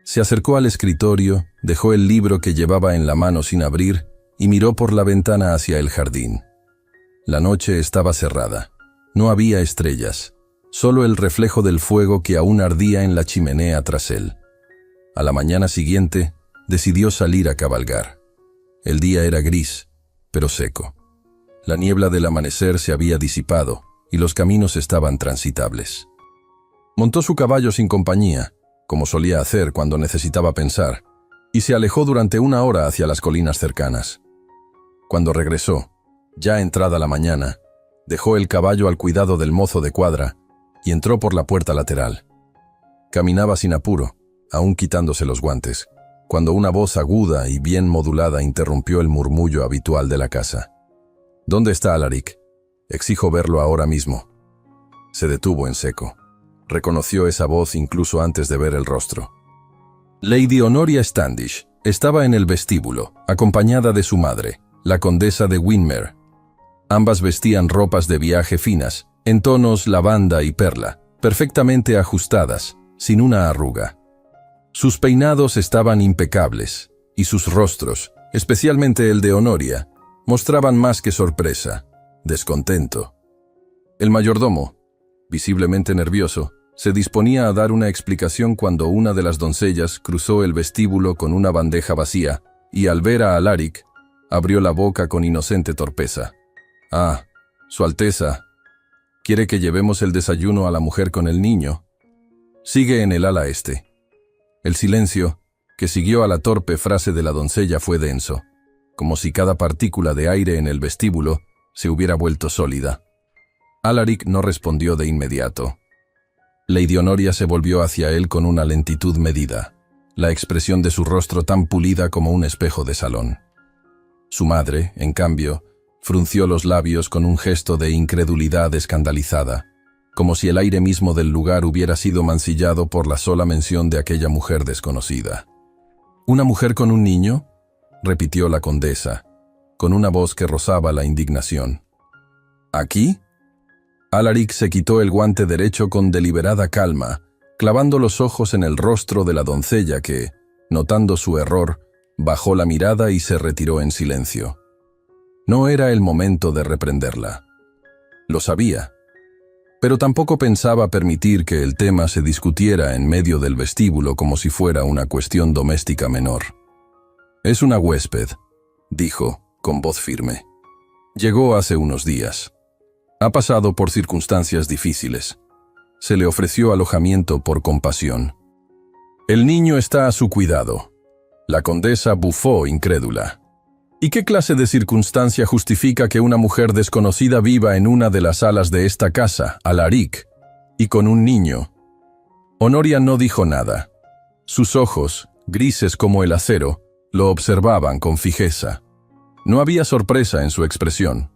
Se acercó al escritorio, dejó el libro que llevaba en la mano sin abrir y miró por la ventana hacia el jardín. La noche estaba cerrada. No había estrellas, solo el reflejo del fuego que aún ardía en la chimenea tras él. A la mañana siguiente, decidió salir a cabalgar. El día era gris, pero seco. La niebla del amanecer se había disipado y los caminos estaban transitables. Montó su caballo sin compañía, como solía hacer cuando necesitaba pensar, y se alejó durante 1 hora hacia las colinas cercanas. Cuando regresó, ya entrada la mañana, dejó el caballo al cuidado del mozo de cuadra y entró por la puerta lateral. Caminaba sin apuro, aún quitándose los guantes, cuando una voz aguda y bien modulada interrumpió el murmullo habitual de la casa. «¿Dónde está Alaric? Exijo verlo ahora mismo». Se detuvo en seco. Reconoció esa voz incluso antes de ver el rostro. Lady Honoria Standish estaba en el vestíbulo, acompañada de su madre, la condesa de Winmer. Ambas vestían ropas de viaje finas, en tonos lavanda y perla, perfectamente ajustadas, sin una arruga. Sus peinados estaban impecables, y sus rostros, especialmente el de Honoria, mostraban más que sorpresa, descontento. El mayordomo, visiblemente nervioso, se disponía a dar una explicación cuando una de las doncellas cruzó el vestíbulo con una bandeja vacía y, al ver a Alaric, abrió la boca con inocente torpeza. «Ah, Su Alteza, ¿quiere que llevemos el desayuno a la mujer con el niño?» «Sigue en el ala este». El silencio, que siguió a la torpe frase de la doncella, fue denso, como si cada partícula de aire en el vestíbulo se hubiera vuelto sólida. Alaric no respondió de inmediato. Lady Honoria se volvió hacia él con una lentitud medida, la expresión de su rostro tan pulida como un espejo de salón. Su madre, en cambio, frunció los labios con un gesto de incredulidad escandalizada, como si el aire mismo del lugar hubiera sido mancillado por la sola mención de aquella mujer desconocida. «¿Una mujer con un niño?», repitió la condesa, con una voz que rozaba la indignación. «¿Aquí?». Alaric se quitó el guante derecho con deliberada calma, clavando los ojos en el rostro de la doncella que, notando su error, bajó la mirada y se retiró en silencio. No era el momento de reprenderla. Lo sabía, pero tampoco pensaba permitir que el tema se discutiera en medio del vestíbulo como si fuera una cuestión doméstica menor. «Es una huésped», dijo, con voz firme. «Llegó hace unos días. Ha pasado por circunstancias difíciles. Se le ofreció alojamiento por compasión. El niño está a su cuidado». La condesa bufó incrédula. «¿Y qué clase de circunstancia justifica que una mujer desconocida viva en una de las salas de esta casa, Alaric, y con un niño?» Honoria no dijo nada. Sus ojos, grises como el acero, lo observaban con fijeza. No había sorpresa en su expresión,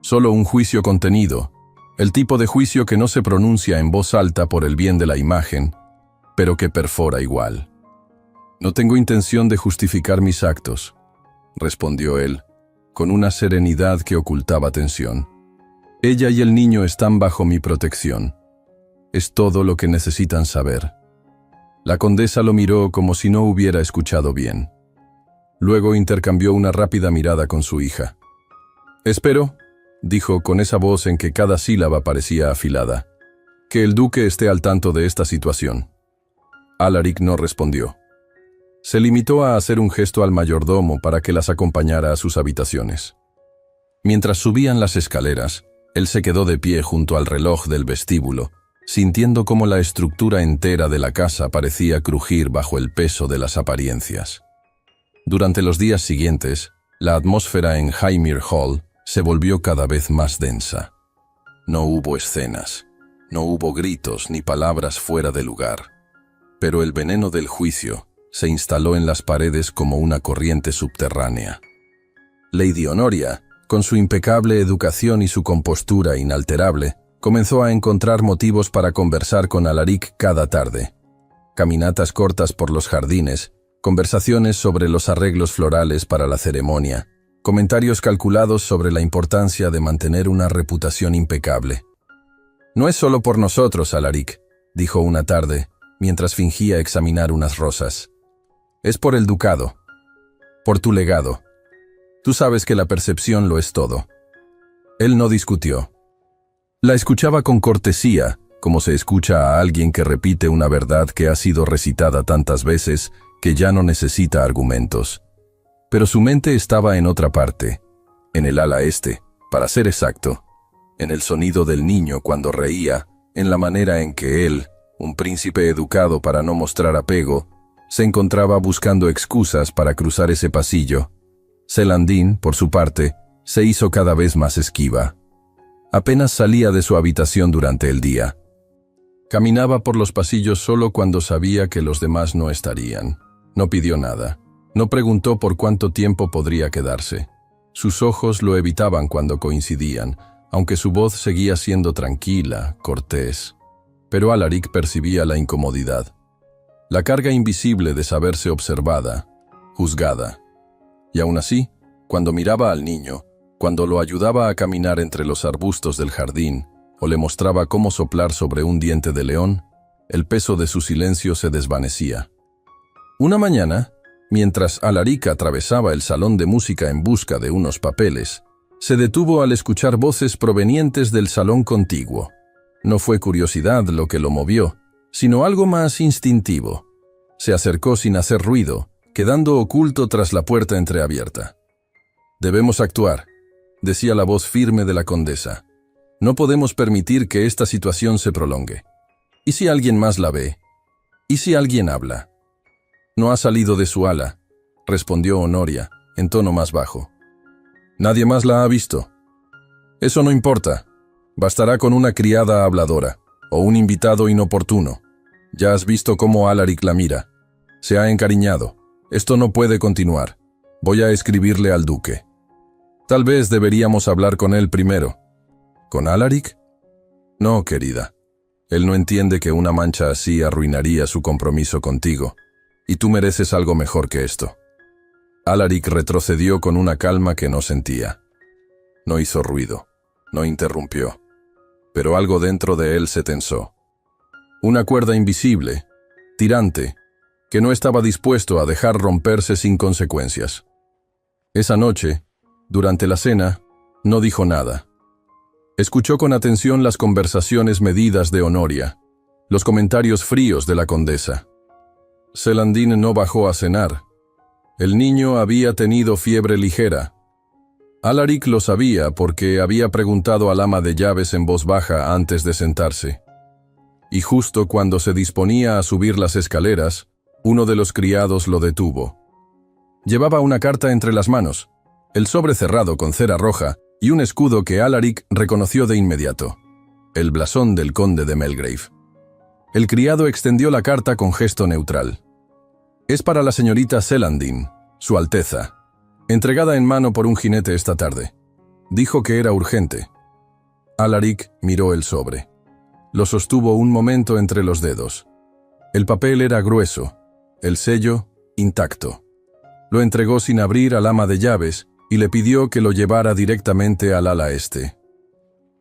solo un juicio contenido, el tipo de juicio que no se pronuncia en voz alta por el bien de la imagen, pero que perfora igual. «No tengo intención de justificar mis actos», respondió él, con una serenidad que ocultaba tensión. «Ella y el niño están bajo mi protección. Es todo lo que necesitan saber». La condesa lo miró como si no hubiera escuchado bien. Luego intercambió una rápida mirada con su hija. «Espero», dijo con esa voz en que cada sílaba parecía afilada. «Que el duque esté al tanto de esta situación». Alaric no respondió. Se limitó a hacer un gesto al mayordomo para que las acompañara a sus habitaciones. Mientras subían las escaleras, él se quedó de pie junto al reloj del vestíbulo, sintiendo cómo la estructura entera de la casa parecía crujir bajo el peso de las apariencias. Durante los días siguientes, la atmósfera en Highmere Hall se volvió cada vez más densa. No hubo escenas, no hubo gritos ni palabras fuera de lugar, pero el veneno del juicio se instaló en las paredes como una corriente subterránea. Lady Honoria, con su impecable educación y su compostura inalterable, comenzó a encontrar motivos para conversar con Alaric cada tarde. Caminatas cortas por los jardines, conversaciones sobre los arreglos florales para la ceremonia, comentarios calculados sobre la importancia de mantener una reputación impecable. «No es solo por nosotros, Alaric», dijo una tarde, mientras fingía examinar unas rosas. «Es por el ducado, por tu legado. Tú sabes que la percepción lo es todo». Él no discutió. La escuchaba con cortesía, como se escucha a alguien que repite una verdad que ha sido recitada tantas veces que ya no necesita argumentos. Pero su mente estaba en otra parte, en el ala este, para ser exacto, en el sonido del niño cuando reía, en la manera en que él, un príncipe educado para no mostrar apego, se encontraba buscando excusas para cruzar ese pasillo. Celandine, por su parte, se hizo cada vez más esquiva. Apenas salía de su habitación durante el día. Caminaba por los pasillos solo cuando sabía que los demás no estarían. No pidió nada. No preguntó por cuánto tiempo podría quedarse. Sus ojos lo evitaban cuando coincidían, aunque su voz seguía siendo tranquila, cortés. Pero Alaric percibía la incomodidad. La carga invisible de saberse observada, juzgada. Y aún así, cuando miraba al niño, cuando lo ayudaba a caminar entre los arbustos del jardín, o le mostraba cómo soplar sobre un diente de león, el peso de su silencio se desvanecía. Una mañana, mientras Alaric atravesaba el salón de música en busca de unos papeles, se detuvo al escuchar voces provenientes del salón contiguo. No fue curiosidad lo que lo movió, sino algo más instintivo. Se acercó sin hacer ruido, quedando oculto tras la puerta entreabierta. «Debemos actuar», decía la voz firme de la condesa. «No podemos permitir que esta situación se prolongue. ¿Y si alguien más la ve? ¿Y si alguien habla?» «No ha salido de su ala», respondió Honoria, en tono más bajo. «Nadie más la ha visto». «Eso no importa. Bastará con una criada habladora, o un invitado inoportuno. Ya has visto cómo Alaric la mira. Se ha encariñado. Esto no puede continuar. Voy a escribirle al duque». «Tal vez deberíamos hablar con él primero». «¿Con Alaric?» «No, querida. Él no entiende que una mancha así arruinaría su compromiso contigo, y tú mereces algo mejor que esto». Alaric retrocedió con una calma que no sentía. No hizo ruido, no interrumpió, pero algo dentro de él se tensó. Una cuerda invisible, tirante, que no estaba dispuesto a dejar romperse sin consecuencias. Esa noche, durante la cena, no dijo nada. Escuchó con atención las conversaciones medidas de Honoria, los comentarios fríos de la condesa. Celandine no bajó a cenar. El niño había tenido fiebre ligera. Alaric lo sabía porque había preguntado al ama de llaves en voz baja antes de sentarse. Y justo cuando se disponía a subir las escaleras, uno de los criados lo detuvo. Llevaba una carta entre las manos, el sobre cerrado con cera roja y un escudo que Alaric reconoció de inmediato, el blasón del conde de Melgrave. El criado extendió la carta con gesto neutral. «Es para la señorita Celandine, Su Alteza, entregada en mano por un jinete esta tarde. Dijo que era urgente». Alaric miró el sobre. Lo sostuvo un momento entre los dedos. El papel era grueso, el sello intacto. Lo entregó sin abrir al ama de llaves y le pidió que lo llevara directamente al ala este.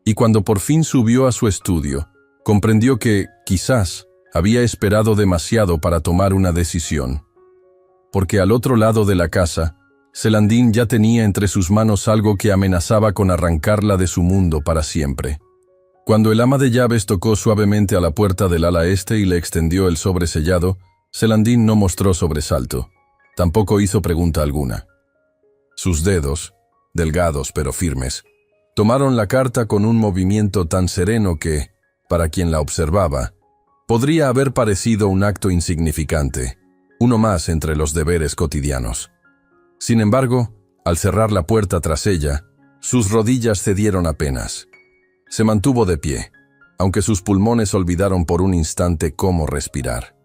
Y cuando por fin subió a su estudio, comprendió que, quizás, había esperado demasiado para tomar una decisión. Porque al otro lado de la casa, Celandine ya tenía entre sus manos algo que amenazaba con arrancarla de su mundo para siempre. Cuando el ama de llaves tocó suavemente a la puerta del ala este y le extendió el sobre sellado, Celandine no mostró sobresalto. Tampoco hizo pregunta alguna. Sus dedos, delgados pero firmes, tomaron la carta con un movimiento tan sereno que, para quien la observaba, podría haber parecido un acto insignificante, uno más entre los deberes cotidianos. Sin embargo, al cerrar la puerta tras ella, sus rodillas cedieron apenas. Se mantuvo de pie, aunque sus pulmones olvidaron por un instante cómo respirar.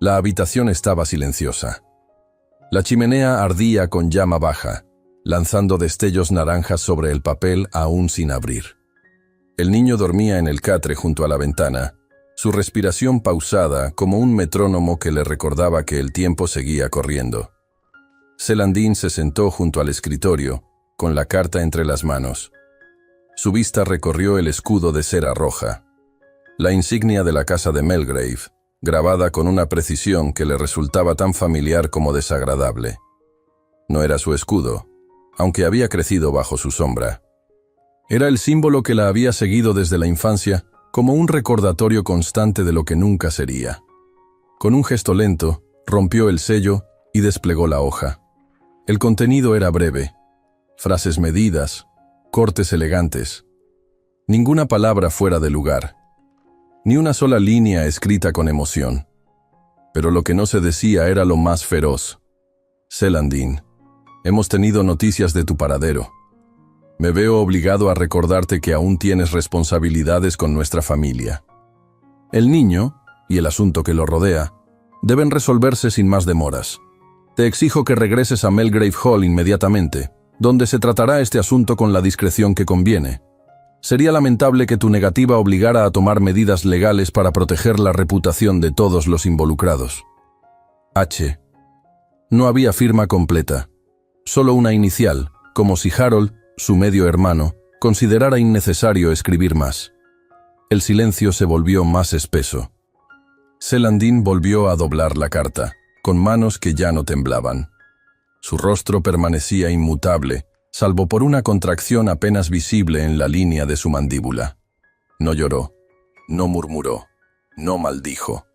La habitación estaba silenciosa. La chimenea ardía con llama baja, lanzando destellos naranjas sobre el papel aún sin abrir. El niño dormía en el catre junto a la ventana, su respiración pausada como un metrónomo que le recordaba que el tiempo seguía corriendo. Celandine se sentó junto al escritorio, con la carta entre las manos. Su vista recorrió el escudo de cera roja, la insignia de la casa de Melgrave, grabada con una precisión que le resultaba tan familiar como desagradable. No era su escudo, aunque había crecido bajo su sombra. Era el símbolo que la había seguido desde la infancia como un recordatorio constante de lo que nunca sería. Con un gesto lento, rompió el sello y desplegó la hoja. El contenido era breve, frases medidas, cortes elegantes. Ninguna palabra fuera de lugar, ni una sola línea escrita con emoción. Pero lo que no se decía era lo más feroz. Celandine, hemos tenido noticias de tu paradero. Me veo obligado a recordarte que aún tienes responsabilidades con nuestra familia. El niño, y el asunto que lo rodea, deben resolverse sin más demoras. Te exijo que regreses a Melgrave Hall inmediatamente, donde se tratará este asunto con la discreción que conviene. Sería lamentable que tu negativa obligara a tomar medidas legales para proteger la reputación de todos los involucrados. H. No había firma completa, solo una inicial, como si Harold, su medio hermano, considerara innecesario escribir más. El silencio se volvió más espeso. Celandine volvió a doblar la carta, con manos que ya no temblaban. Su rostro permanecía inmutable, salvo por una contracción apenas visible en la línea de su mandíbula. No lloró, no murmuró, no maldijo.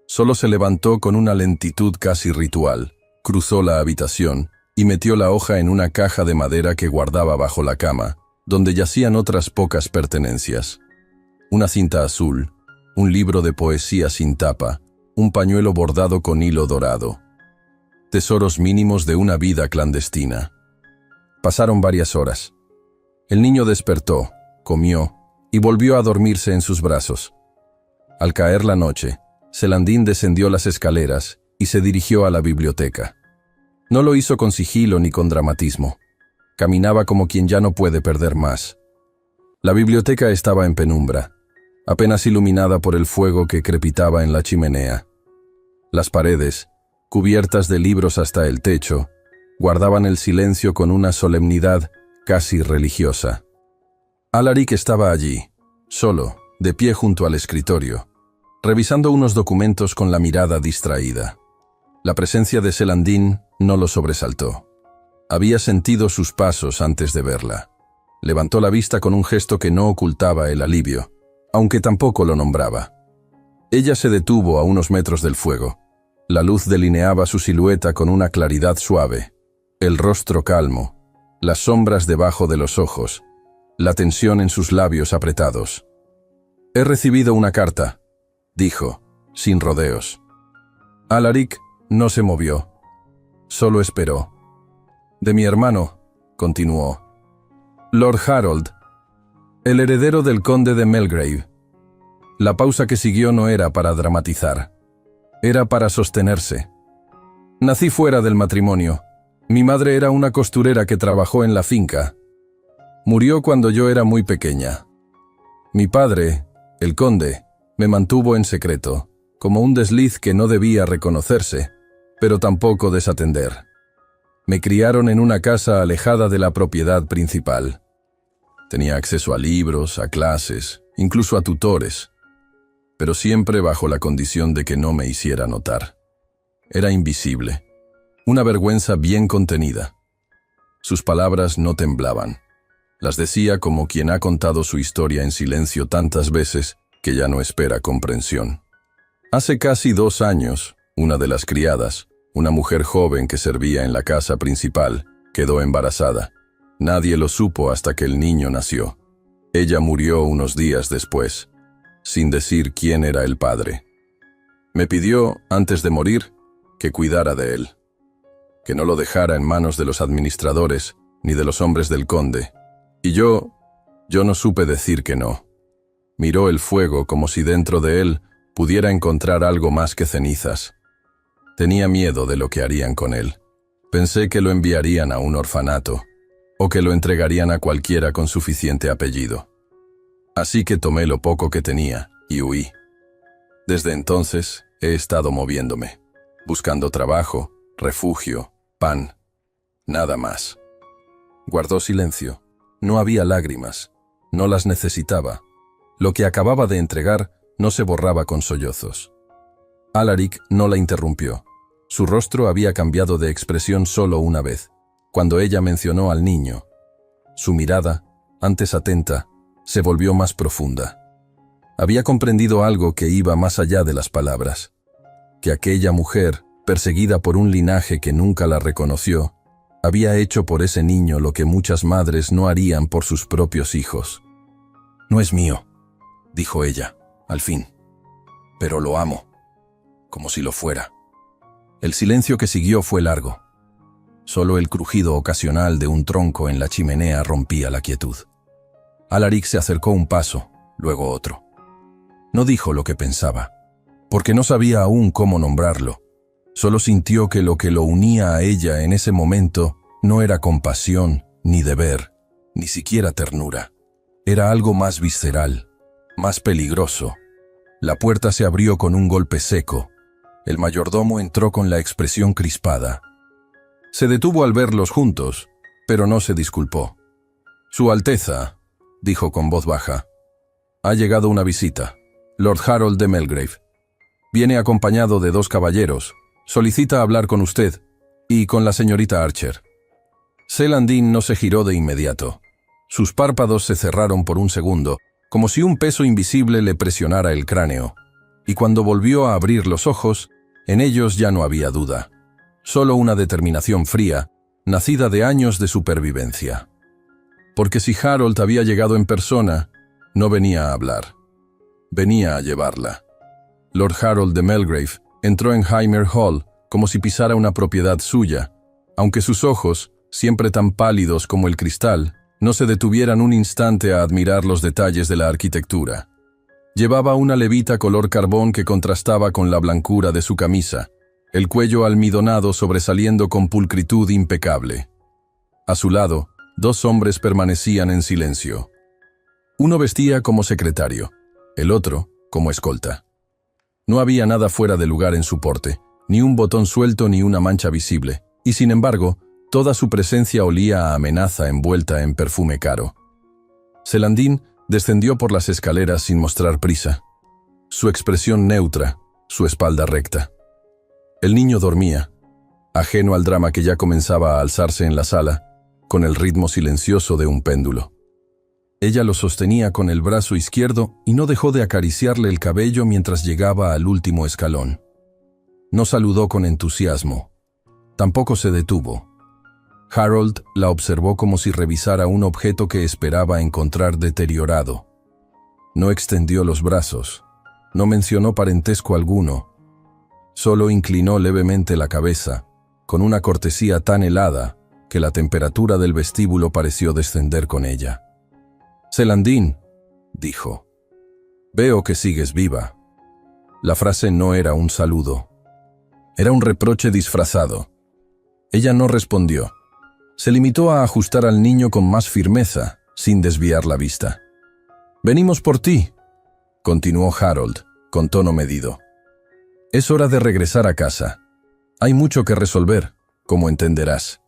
Solo se levantó con una lentitud casi ritual, cruzó la habitación y metió la hoja en una caja de madera que guardaba bajo la cama, donde yacían otras pocas pertenencias. Una cinta azul, un libro de poesía sin tapa, un pañuelo bordado con hilo dorado. Tesoros mínimos de una vida clandestina. Pasaron varias horas. El niño despertó, comió y volvió a dormirse en sus brazos. Al caer la noche, Celandine descendió las escaleras y se dirigió a la biblioteca. No lo hizo con sigilo ni con dramatismo. Caminaba como quien ya no puede perder más. La biblioteca estaba en penumbra, apenas iluminada por el fuego que crepitaba en la chimenea. Las paredes, cubiertas de libros hasta el techo, guardaban el silencio con una solemnidad casi religiosa. Alaric estaba allí, solo, de pie junto al escritorio, revisando unos documentos con la mirada distraída. La presencia de Celandine no lo sobresaltó. Había sentido sus pasos antes de verla. Levantó la vista con un gesto que no ocultaba el alivio, aunque tampoco lo nombraba. Ella se detuvo a unos metros del fuego. La luz delineaba su silueta con una claridad suave, el rostro calmo, las sombras debajo de los ojos, la tensión en sus labios apretados. «He recibido una carta», dijo, sin rodeos. Alaric no se movió, solo esperó. «De mi hermano», continuó. «Lord Harold, el heredero del conde de Melgrave». La pausa que siguió no era para dramatizar. Era para sostenerse. Nací fuera del matrimonio. Mi madre era una costurera que trabajó en la finca. Murió cuando yo era muy pequeña. Mi padre, el conde, me mantuvo en secreto, como un desliz que no debía reconocerse, pero tampoco desatender. Me criaron en una casa alejada de la propiedad principal. Tenía acceso a libros, a clases, incluso a tutores, pero siempre bajo la condición de que no me hiciera notar. Era invisible, una vergüenza bien contenida, Sus palabras no temblaban. Las decía como quien ha contado su historia en silencio tantas veces que ya no espera comprensión. Hace casi 2 años, una de las criadas, una mujer joven que servía en la casa principal, quedó embarazada. Nadie lo supo hasta que el niño nació. Ella murió unos días después, sin decir quién era el padre. Me pidió, antes de morir, que cuidara de él, que no lo dejara en manos de los administradores ni de los hombres del conde. Y yo no supe decir que no. Miró el fuego como si dentro de él pudiera encontrar algo más que cenizas. Tenía miedo de lo que harían con él. Pensé que lo enviarían a un orfanato, o que lo entregarían a cualquiera con suficiente apellido. Así que tomé lo poco que tenía y huí. Desde entonces he estado moviéndome, buscando trabajo, refugio, pan, nada más. Guardó silencio. No había lágrimas, no las necesitaba. Lo que acababa de entregar no se borraba con sollozos. Alaric no la interrumpió. Su rostro había cambiado de expresión solo una vez, cuando ella mencionó al niño. Su mirada, antes atenta, se volvió más profunda. Había comprendido algo que iba más allá de las palabras, que aquella mujer, perseguida por un linaje que nunca la reconoció, había hecho por ese niño lo que muchas madres no harían por sus propios hijos. «No es mío», dijo ella, al fin, «pero lo amo, como si lo fuera». El silencio que siguió fue largo. Solo el crujido ocasional de un tronco en la chimenea rompía la quietud. Alaric se acercó un paso, luego otro. No dijo lo que pensaba, porque no sabía aún cómo nombrarlo. Solo sintió que lo unía a ella en ese momento no era compasión, ni deber, ni siquiera ternura. Era algo más visceral, más peligroso. La puerta se abrió con un golpe seco. El mayordomo entró con la expresión crispada. Se detuvo al verlos juntos, pero no se disculpó. «Su Alteza», dijo con voz baja, «ha llegado una visita. Lord Harold de Melgrave. Viene acompañado de 2 caballeros. Solicita hablar con usted y con la señorita Archer». Celandine no se giró de inmediato. Sus párpados se cerraron por un segundo, como si un peso invisible le presionara el cráneo, y cuando volvió a abrir los ojos, en ellos ya no había duda. Solo una determinación fría, nacida de años de supervivencia. Porque si Harold había llegado en persona, no venía a hablar. Venía a llevarla. Lord Harold de Melgrave entró en Highmere Hall como si pisara una propiedad suya, aunque sus ojos, siempre tan pálidos como el cristal, no se detuvieran un instante a admirar los detalles de la arquitectura. Llevaba una levita color carbón que contrastaba con la blancura de su camisa, el cuello almidonado sobresaliendo con pulcritud impecable. A su lado, 2 hombres permanecían en silencio. Uno vestía como secretario, el otro como escolta. No había nada fuera de lugar en su porte, ni un botón suelto ni una mancha visible, y sin embargo, toda su presencia olía a amenaza envuelta en perfume caro. Celandine descendió por las escaleras sin mostrar prisa. Su expresión neutra, su espalda recta. El niño dormía, ajeno al drama que ya comenzaba a alzarse en la sala, con el ritmo silencioso de un péndulo. Ella lo sostenía con el brazo izquierdo y no dejó de acariciarle el cabello mientras llegaba al último escalón. No saludó con entusiasmo. Tampoco se detuvo. Harold la observó como si revisara un objeto que esperaba encontrar deteriorado. No extendió los brazos, no mencionó parentesco alguno, solo inclinó levemente la cabeza, con una cortesía tan helada que la temperatura del vestíbulo pareció descender con ella. «Celandine», dijo, «veo que sigues viva». La frase no era un saludo, era un reproche disfrazado. Ella no respondió. Se limitó a ajustar al niño con más firmeza, sin desviar la vista. «Venimos por ti», continuó Harold, con tono medido. «Es hora de regresar a casa. Hay mucho que resolver, como entenderás».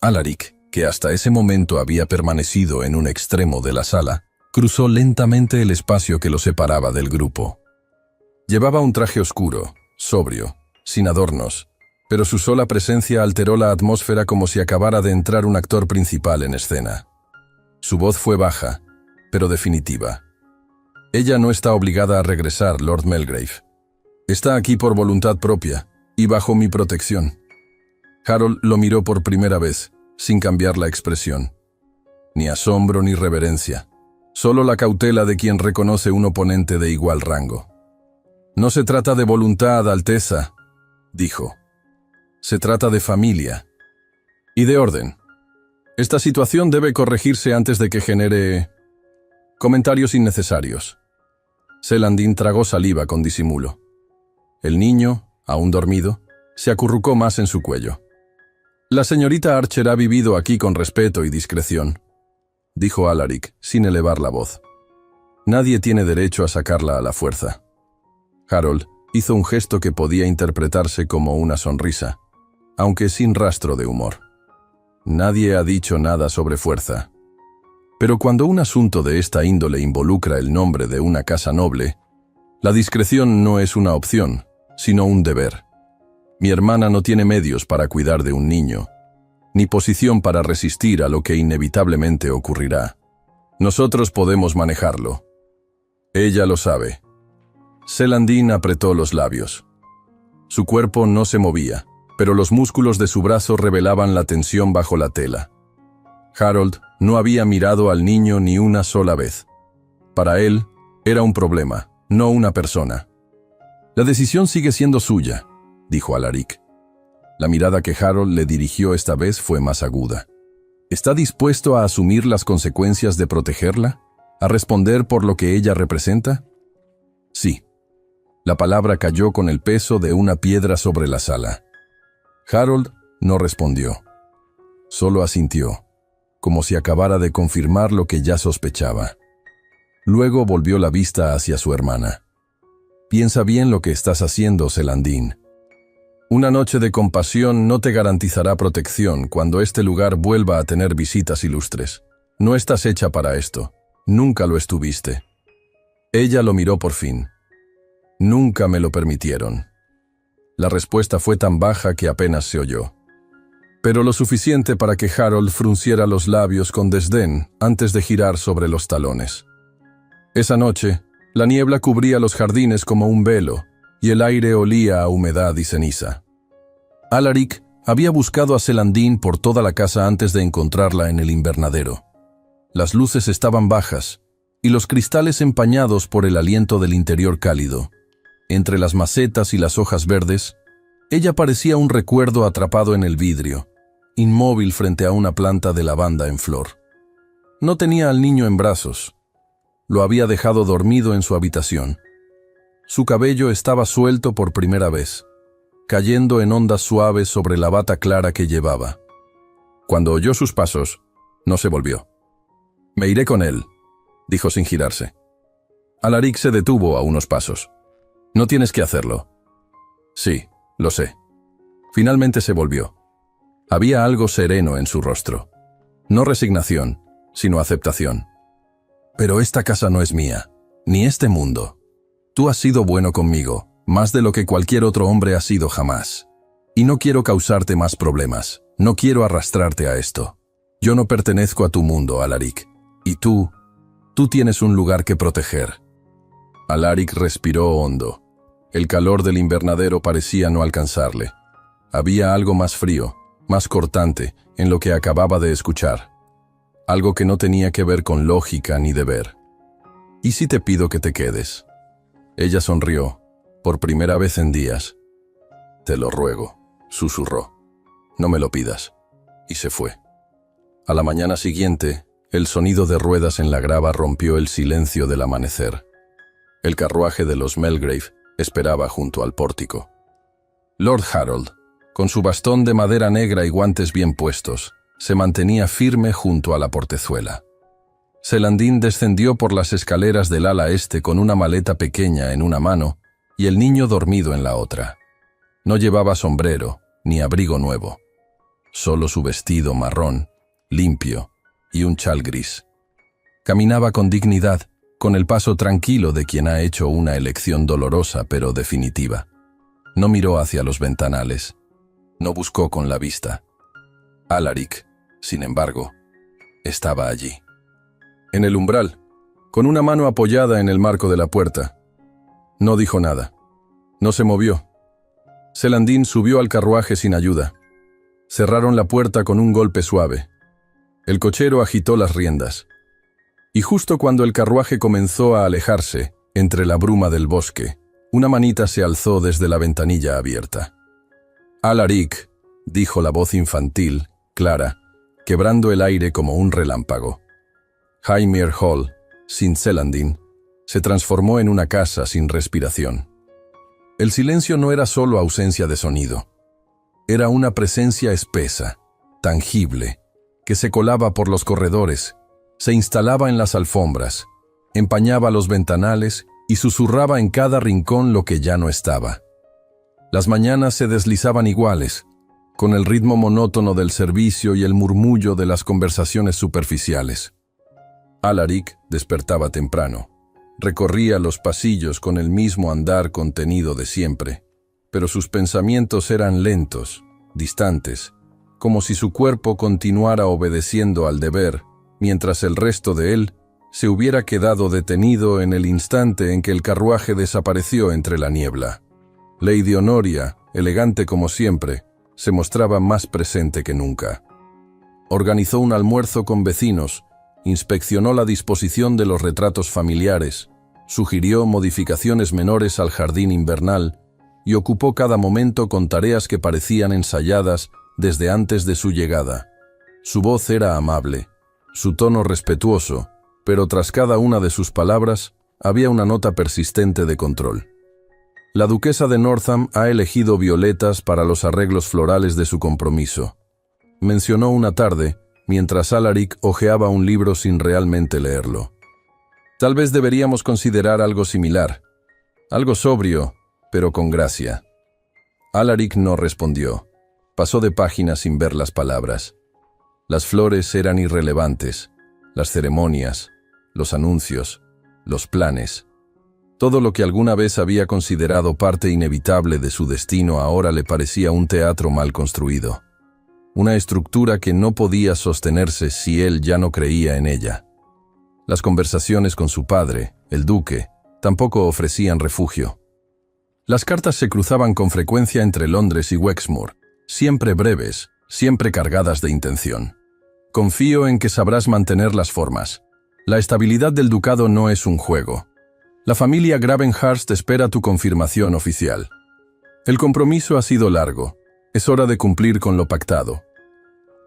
Alaric, que hasta ese momento había permanecido en un extremo de la sala, cruzó lentamente el espacio que lo separaba del grupo. Llevaba un traje oscuro, sobrio, sin adornos, pero su sola presencia alteró la atmósfera como si acabara de entrar un actor principal en escena. Su voz fue baja, pero definitiva. Ella no está obligada a regresar, Lord Melgrave. Está aquí por voluntad propia y bajo mi protección. Harold lo miró por primera vez, sin cambiar la expresión. Ni asombro ni reverencia, solo la cautela de quien reconoce un oponente de igual rango. No se trata de voluntad, Alteza, dijo. Se trata de familia y de orden. Esta situación debe corregirse antes de que genere comentarios innecesarios. Celandine tragó saliva con disimulo. El niño, aún dormido, se acurrucó más en su cuello. La señorita Archer ha vivido aquí con respeto y discreción, dijo Alaric, sin elevar la voz. Nadie tiene derecho a sacarla a la fuerza. Harold hizo un gesto que podía interpretarse como una sonrisa, aunque sin rastro de humor. Nadie ha dicho nada sobre fuerza. Pero cuando un asunto de esta índole involucra el nombre de una casa noble, la discreción no es una opción, sino un deber. Mi hermana no tiene medios para cuidar de un niño, ni posición para resistir a lo que inevitablemente ocurrirá. Nosotros podemos manejarlo. Ella lo sabe. Celandine apretó los labios. Su cuerpo no se movía, pero los músculos de su brazo revelaban la tensión bajo la tela. Harold no había mirado al niño ni una sola vez. Para él, era un problema, no una persona. La decisión sigue siendo suya, dijo Alaric. La mirada que Harold le dirigió esta vez fue más aguda. ¿Está dispuesto a asumir las consecuencias de protegerla? ¿A responder por lo que ella representa? Sí. La palabra cayó con el peso de una piedra sobre la sala. Harold no respondió. Solo asintió, como si acabara de confirmar lo que ya sospechaba. Luego volvió la vista hacia su hermana. Piensa bien lo que estás haciendo, Celandine. Una noche de compasión no te garantizará protección cuando este lugar vuelva a tener visitas ilustres. No estás hecha para esto. Nunca lo estuviste. Ella lo miró por fin. Nunca me lo permitieron. La respuesta fue tan baja que apenas se oyó. Pero lo suficiente para que Harold frunciera los labios con desdén antes de girar sobre los talones. Esa noche, la niebla cubría los jardines como un velo, y el aire olía a humedad y ceniza. Alaric había buscado a Celandine por toda la casa antes de encontrarla en el invernadero. Las luces estaban bajas, y los cristales empañados por el aliento del interior cálido. Entre las macetas y las hojas verdes, ella parecía un recuerdo atrapado en el vidrio, inmóvil frente a una planta de lavanda en flor. No tenía al niño en brazos. Lo había dejado dormido en su habitación. Su cabello estaba suelto por primera vez, cayendo en ondas suaves sobre la bata clara que llevaba. Cuando oyó sus pasos, no se volvió. «Me iré con él», dijo sin girarse. Alaric se detuvo a unos pasos. «No tienes que hacerlo». «Sí, lo sé». Finalmente se volvió. Había algo sereno en su rostro. No resignación, sino aceptación. «Pero esta casa no es mía, ni este mundo. Tú has sido bueno conmigo, más de lo que cualquier otro hombre ha sido jamás. Y no quiero causarte más problemas, no quiero arrastrarte a esto. Yo no pertenezco a tu mundo, Alaric. Y tú tienes un lugar que proteger». Alaric respiró hondo. El calor del invernadero parecía no alcanzarle. Había algo más frío, más cortante, en lo que acababa de escuchar. Algo que no tenía que ver con lógica ni deber. «¿Y si te pido que te quedes?» Ella sonrió, por primera vez en días. «Te lo ruego», susurró. «No me lo pidas». Y se fue. A la mañana siguiente, el sonido de ruedas en la grava rompió el silencio del amanecer. El carruaje de los Melgrave esperaba junto al pórtico. Lord Harold, con su bastón de madera negra y guantes bien puestos, se mantenía firme junto a la portezuela. Celandine descendió por las escaleras del ala este con una maleta pequeña en una mano y el niño dormido en la otra. No llevaba sombrero ni abrigo nuevo, solo su vestido marrón, limpio, y un chal gris. Caminaba con dignidad, con el paso tranquilo de quien ha hecho una elección dolorosa pero definitiva. No miró hacia los ventanales. No buscó con la vista. Alaric, sin embargo, estaba allí. En el umbral, con una mano apoyada en el marco de la puerta. No dijo nada. No se movió. Celandine subió al carruaje sin ayuda. Cerraron la puerta con un golpe suave. El cochero agitó las riendas. Y justo cuando el carruaje comenzó a alejarse, entre la bruma del bosque, una manita se alzó desde la ventanilla abierta. «Alaric», dijo la voz infantil, clara, quebrando el aire como un relámpago. Highmere Hall, sin Celandine, se transformó en una casa sin respiración. El silencio no era solo ausencia de sonido. Era una presencia espesa, tangible, que se colaba por los corredores, se instalaba en las alfombras, empañaba los ventanales y susurraba en cada rincón lo que ya no estaba. Las mañanas se deslizaban iguales, con el ritmo monótono del servicio y el murmullo de las conversaciones superficiales. Alaric despertaba temprano. Recorría los pasillos con el mismo andar contenido de siempre, pero sus pensamientos eran lentos, distantes, como si su cuerpo continuara obedeciendo al deber, mientras el resto de él se hubiera quedado detenido en el instante en que el carruaje desapareció entre la niebla. Lady Honoria, elegante como siempre, se mostraba más presente que nunca. Organizó un almuerzo con vecinos, inspeccionó la disposición de los retratos familiares, sugirió modificaciones menores al jardín invernal y ocupó cada momento con tareas que parecían ensayadas desde antes de su llegada. Su voz era amable, su tono respetuoso, pero tras cada una de sus palabras había una nota persistente de control. La duquesa de Northam ha elegido violetas para los arreglos florales de su compromiso, mencionó una tarde, mientras Alaric hojeaba un libro sin realmente leerlo. Tal vez deberíamos considerar algo similar, algo sobrio, pero con gracia. Alaric no respondió. Pasó de página sin ver las palabras. Las flores eran irrelevantes, las ceremonias, los anuncios, los planes. Todo lo que alguna vez había considerado parte inevitable de su destino ahora le parecía un teatro mal construido. Una estructura que no podía sostenerse si él ya no creía en ella. Las conversaciones con su padre, el duque, tampoco ofrecían refugio. Las cartas se cruzaban con frecuencia entre Londres y Wexmoor, siempre breves, siempre cargadas de intención. Confío en que sabrás mantener las formas. La estabilidad del ducado no es un juego. La familia Gravenhurst espera tu confirmación oficial. El compromiso ha sido largo. Es hora de cumplir con lo pactado.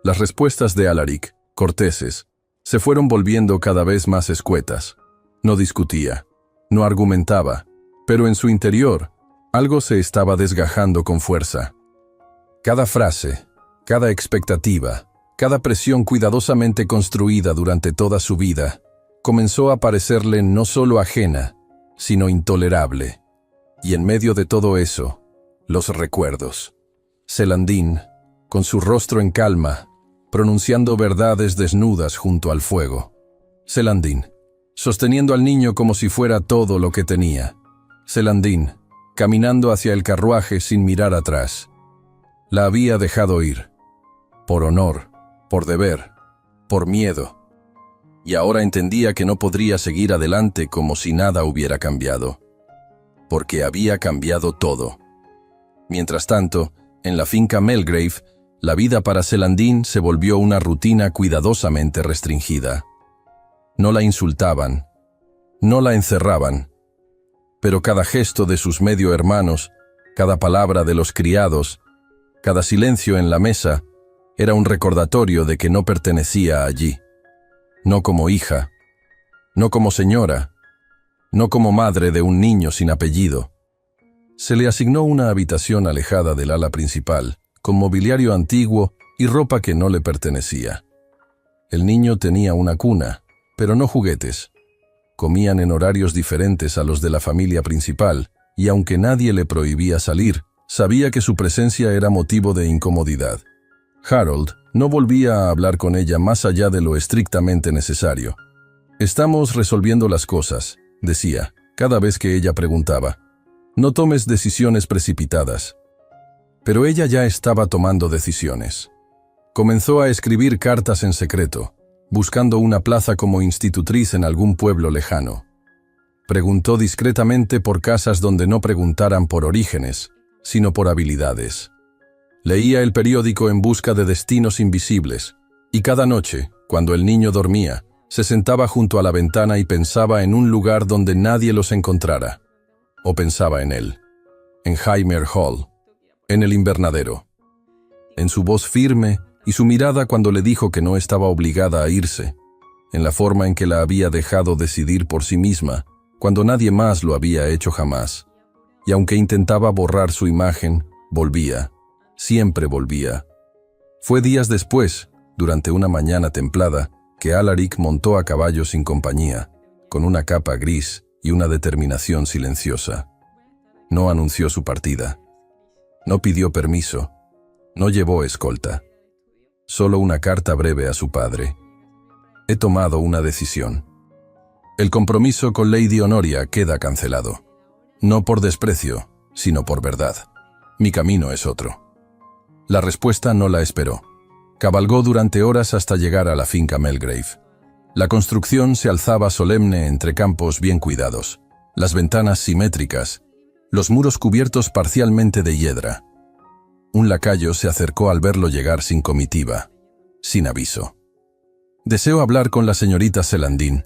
Las respuestas de Alaric, corteses, se fueron volviendo cada vez más escuetas. No discutía, no argumentaba, pero en su interior, algo se estaba desgajando con fuerza. Cada frase, cada expectativa, cada presión cuidadosamente construida durante toda su vida, comenzó a parecerle no solo ajena, sino intolerable. Y en medio de todo eso, los recuerdos. Celandine, con su rostro en calma, pronunciando verdades desnudas junto al fuego. Celandine, sosteniendo al niño como si fuera todo lo que tenía. Celandine, caminando hacia el carruaje sin mirar atrás. La había dejado ir. Por honor, por deber, por miedo. Y ahora entendía que no podría seguir adelante como si nada hubiera cambiado. Porque había cambiado todo. Mientras tanto, en la finca Melgrave, la vida para Celandine se volvió una rutina cuidadosamente restringida. No la insultaban, no la encerraban, pero cada gesto de sus medio hermanos, cada palabra de los criados, cada silencio en la mesa, era un recordatorio de que no pertenecía allí. No como hija, no como señora, no como madre de un niño sin apellido. Se le asignó una habitación alejada del ala principal, con mobiliario antiguo y ropa que no le pertenecía. El niño tenía una cuna, pero no juguetes. Comían en horarios diferentes a los de la familia principal, y aunque nadie le prohibía salir, sabía que su presencia era motivo de incomodidad. Harold no volvía a hablar con ella más allá de lo estrictamente necesario. «Estamos resolviendo las cosas», decía, cada vez que ella preguntaba. «No tomes decisiones precipitadas». Pero ella ya estaba tomando decisiones. Comenzó a escribir cartas en secreto, buscando una plaza como institutriz en algún pueblo lejano. Preguntó discretamente por casas donde no preguntaran por orígenes, sino por habilidades. Leía el periódico en busca de destinos invisibles, y cada noche, cuando el niño dormía, se sentaba junto a la ventana y pensaba en un lugar donde nadie los encontrara. O pensaba en él, en Highmere Hall, en el invernadero. En su voz firme y su mirada cuando le dijo que no estaba obligada a irse, en la forma en que la había dejado decidir por sí misma, cuando nadie más lo había hecho jamás. Y aunque intentaba borrar su imagen, volvía, siempre volvía. Fue días después, durante una mañana templada, que Alaric montó a caballo sin compañía, con una capa gris y una determinación silenciosa. No anunció su partida. No pidió permiso. No llevó escolta. Solo una carta breve a su padre. He tomado una decisión. El compromiso con Lady Honoria queda cancelado. No por desprecio, sino por verdad. Mi camino es otro. La respuesta no la esperó. Cabalgó durante horas hasta llegar a la finca Melgrave. La construcción se alzaba solemne entre campos bien cuidados, las ventanas simétricas, los muros cubiertos parcialmente de hiedra. Un lacayo se acercó al verlo llegar sin comitiva, sin aviso. «Deseo hablar con la señorita Celandine»,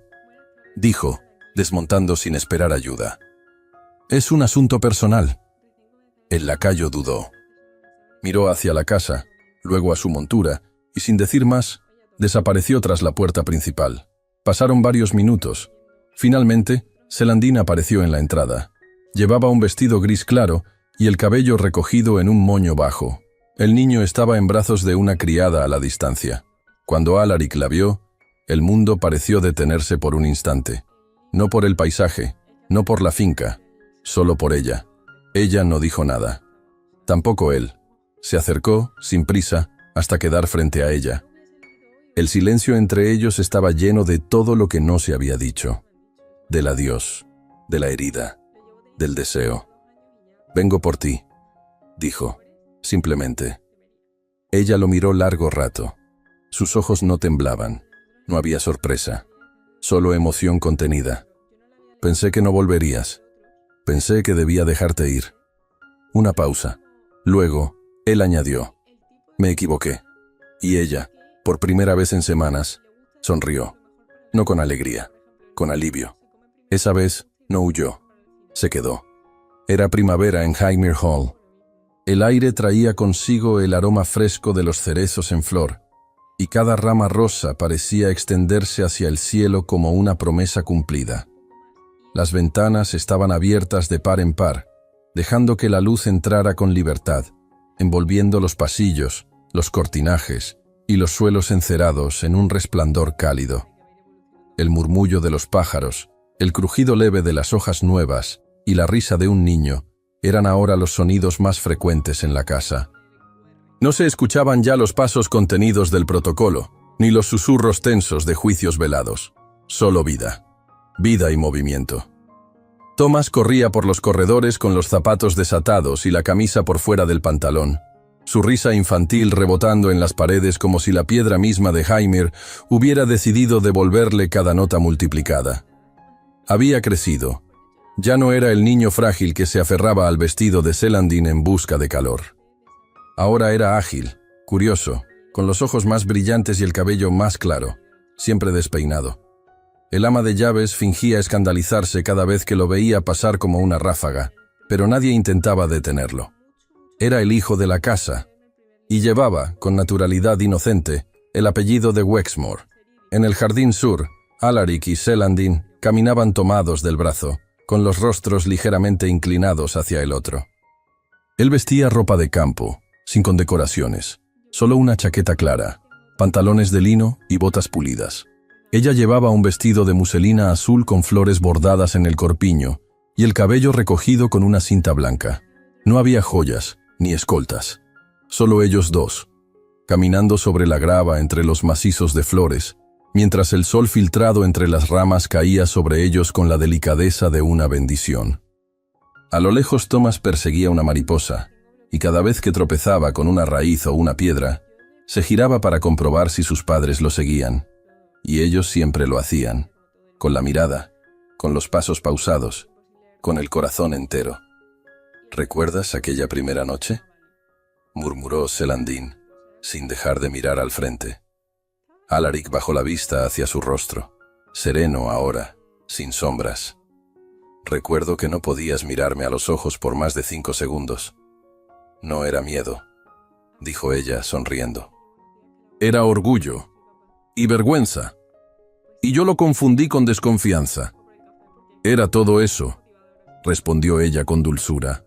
dijo, desmontando sin esperar ayuda. «Es un asunto personal». El lacayo dudó. Miró hacia la casa, luego a su montura, y sin decir más, desapareció tras la puerta principal. Pasaron varios minutos. Finalmente, Celandine apareció en la entrada. Llevaba un vestido gris claro y el cabello recogido en un moño bajo. El niño estaba en brazos de una criada a la distancia. Cuando Alaric la vio, el mundo pareció detenerse por un instante. No por el paisaje, no por la finca, solo por ella. Ella no dijo nada. Tampoco él. Se acercó, sin prisa, hasta quedar frente a ella. El silencio entre ellos estaba lleno de todo lo que no se había dicho. Del adiós, de la herida, del deseo. «Vengo por ti», dijo, simplemente. Ella lo miró largo rato. Sus ojos no temblaban. No había sorpresa. Solo emoción contenida. «Pensé que no volverías. Pensé que debía dejarte ir». Una pausa. Luego, él añadió: «Me equivoqué». Y ella, por primera vez en semanas, sonrió. No con alegría, con alivio. Esa vez no huyó. Se quedó. Era primavera en Highmere Hall. El aire traía consigo el aroma fresco de los cerezos en flor, y cada rama rosa parecía extenderse hacia el cielo como una promesa cumplida. Las ventanas estaban abiertas de par en par, dejando que la luz entrara con libertad, envolviendo los pasillos, los cortinajes y los suelos encerados en un resplandor cálido. El murmullo de los pájaros, el crujido leve de las hojas nuevas y la risa de un niño eran ahora los sonidos más frecuentes en la casa. No se escuchaban ya los pasos contenidos del protocolo, ni los susurros tensos de juicios velados. Solo vida. Vida y movimiento. Thomas corría por los corredores con los zapatos desatados y la camisa por fuera del pantalón, su risa infantil rebotando en las paredes como si la piedra misma de Highmere hubiera decidido devolverle cada nota multiplicada. Había crecido. Ya no era el niño frágil que se aferraba al vestido de Celandine en busca de calor. Ahora era ágil, curioso, con los ojos más brillantes y el cabello más claro, siempre despeinado. El ama de llaves fingía escandalizarse cada vez que lo veía pasar como una ráfaga, pero nadie intentaba detenerlo. Era el hijo de la casa, y llevaba, con naturalidad inocente, el apellido de Wexmore. En el jardín sur, Alaric y Celandine caminaban tomados del brazo, con los rostros ligeramente inclinados hacia el otro. Él vestía ropa de campo, sin condecoraciones, solo una chaqueta clara, pantalones de lino y botas pulidas. Ella llevaba un vestido de muselina azul con flores bordadas en el corpiño y el cabello recogido con una cinta blanca. No había joyas ni escoltas, solo ellos dos, caminando sobre la grava entre los macizos de flores, mientras el sol filtrado entre las ramas caía sobre ellos con la delicadeza de una bendición. A lo lejos Thomas perseguía una mariposa, y cada vez que tropezaba con una raíz o una piedra, se giraba para comprobar si sus padres lo seguían, y ellos siempre lo hacían, con la mirada, con los pasos pausados, con el corazón entero. ¿Recuerdas aquella primera noche?, murmuró Celandine, sin dejar de mirar al frente. Alaric bajó la vista hacia su rostro, sereno ahora, sin sombras. Recuerdo que no podías mirarme a los ojos por más de 5 segundos. No era miedo, dijo ella, sonriendo. Era orgullo y vergüenza, y yo lo confundí con desconfianza. Era todo eso, respondió ella con dulzura.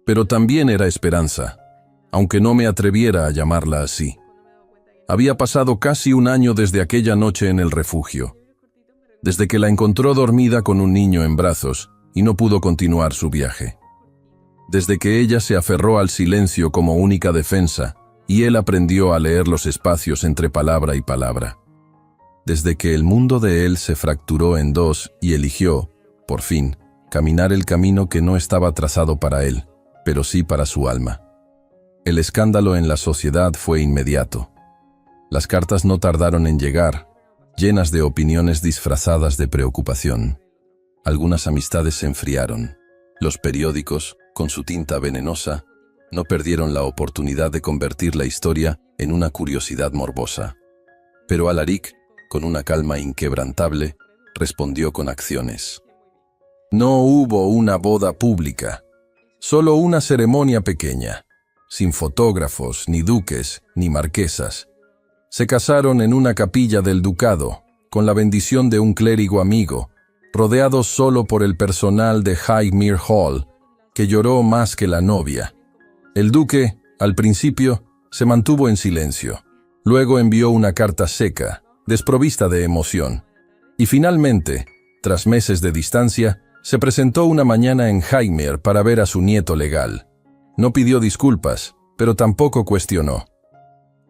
Pero también era esperanza, aunque no me atreviera a llamarla así. Había pasado casi un año desde aquella noche en el refugio, desde que la encontró dormida con un niño en brazos y no pudo continuar su viaje. Desde que ella se aferró al silencio como única defensa y él aprendió a leer los espacios entre palabra y palabra. Desde que el mundo de él se fracturó en dos y eligió, por fin, caminar el camino que no estaba trazado para él, pero sí para su alma. El escándalo en la sociedad fue inmediato. Las cartas no tardaron en llegar, llenas de opiniones disfrazadas de preocupación. Algunas amistades se enfriaron. Los periódicos, con su tinta venenosa, no perdieron la oportunidad de convertir la historia en una curiosidad morbosa. Pero Alaric, con una calma inquebrantable, respondió con acciones. No hubo una boda pública, solo una ceremonia pequeña, sin fotógrafos, ni duques, ni marquesas. Se casaron en una capilla del ducado, con la bendición de un clérigo amigo, rodeados solo por el personal de Highmere Hall, que lloró más que la novia. El duque, al principio, se mantuvo en silencio. Luego envió una carta seca, desprovista de emoción. Y finalmente, tras meses de distancia, se presentó una mañana en Highmere para ver a su nieto legal. No pidió disculpas, pero tampoco cuestionó.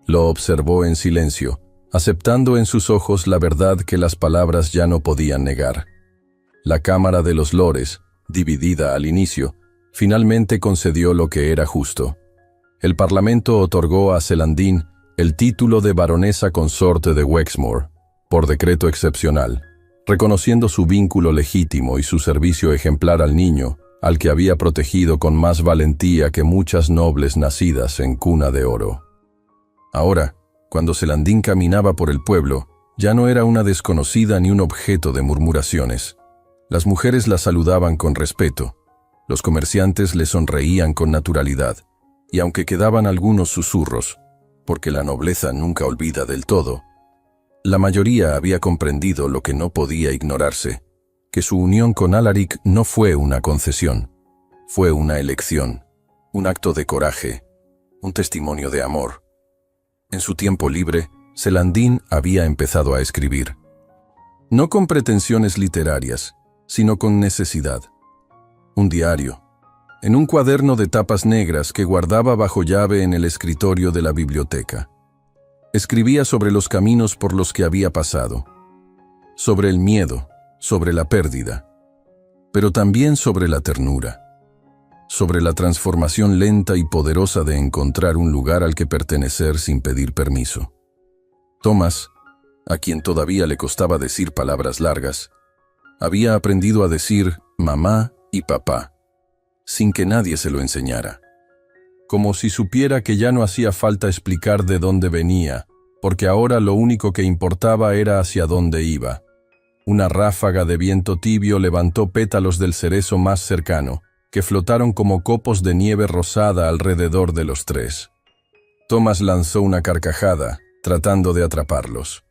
Lo observó en silencio, aceptando en sus ojos la verdad que las palabras ya no podían negar. La Cámara de los Lores, dividida al inicio, finalmente concedió lo que era justo. El Parlamento otorgó a Celandine el título de baronesa consorte de Wexmoor, por decreto excepcional, reconociendo su vínculo legítimo y su servicio ejemplar al niño, al que había protegido con más valentía que muchas nobles nacidas en cuna de oro. Ahora, cuando Celandine caminaba por el pueblo, ya no era una desconocida ni un objeto de murmuraciones. Las mujeres la saludaban con respeto, los comerciantes le sonreían con naturalidad, y aunque quedaban algunos susurros, porque la nobleza nunca olvida del todo, la mayoría había comprendido lo que no podía ignorarse, que su unión con Alaric no fue una concesión, fue una elección, un acto de coraje, un testimonio de amor. En su tiempo libre, Celandine había empezado a escribir. No con pretensiones literarias, sino con necesidad. Un diario, en un cuaderno de tapas negras que guardaba bajo llave en el escritorio de la biblioteca. Escribía sobre los caminos por los que había pasado, sobre el miedo, sobre la pérdida, pero también sobre la ternura, sobre la transformación lenta y poderosa de encontrar un lugar al que pertenecer sin pedir permiso. Thomas, a quien todavía le costaba decir palabras largas, había aprendido a decir mamá y papá, sin que nadie se lo enseñara. Como si supiera que ya no hacía falta explicar de dónde venía, porque ahora lo único que importaba era hacia dónde iba. Una ráfaga de viento tibio levantó pétalos del cerezo más cercano, que flotaron como copos de nieve rosada alrededor de los tres. Thomas lanzó una carcajada, tratando de atraparlos.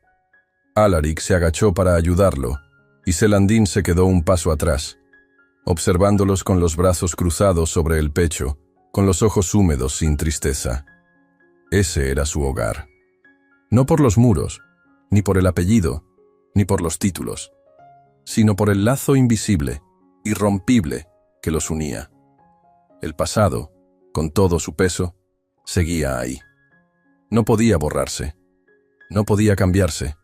Alaric se agachó para ayudarlo, y Celandine se quedó un paso atrás, observándolos con los brazos cruzados sobre el pecho, con los ojos húmedos sin tristeza. Ese era su hogar. No por los muros, ni por el apellido, ni por los títulos, sino por el lazo invisible, irrompible, que los unía. El pasado, con todo su peso, seguía ahí. No podía borrarse, no podía cambiarse,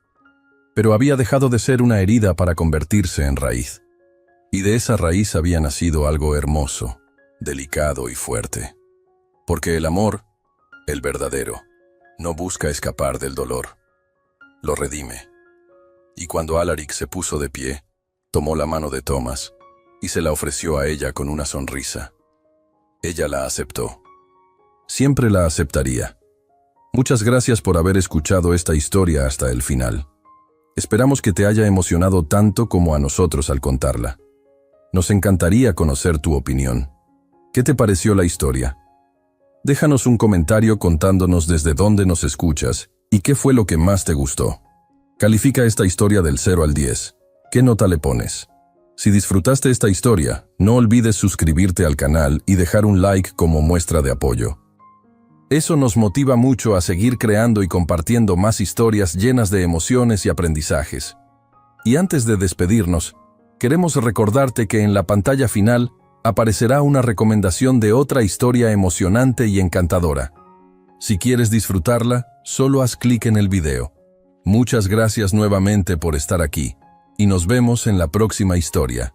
pero había dejado de ser una herida para convertirse en raíz. Y de esa raíz había nacido algo hermoso, delicado y fuerte. Porque el amor, el verdadero, no busca escapar del dolor, lo redime. Y cuando Alaric se puso de pie, tomó la mano de Thomas y se la ofreció a ella con una sonrisa. Ella la aceptó. Siempre la aceptaría. Muchas gracias por haber escuchado esta historia hasta el final. Esperamos que te haya emocionado tanto como a nosotros al contarla. Nos encantaría conocer tu opinión. ¿Qué te pareció la historia? Déjanos un comentario contándonos desde dónde nos escuchas y qué fue lo que más te gustó. Califica esta historia del 0 al 10. ¿Qué nota le pones? Si disfrutaste esta historia, no olvides suscribirte al canal y dejar un like como muestra de apoyo. Eso nos motiva mucho a seguir creando y compartiendo más historias llenas de emociones y aprendizajes. Y antes de despedirnos, queremos recordarte que en la pantalla final aparecerá una recomendación de otra historia emocionante y encantadora. Si quieres disfrutarla, solo haz clic en el video. Muchas gracias nuevamente por estar aquí, y nos vemos en la próxima historia.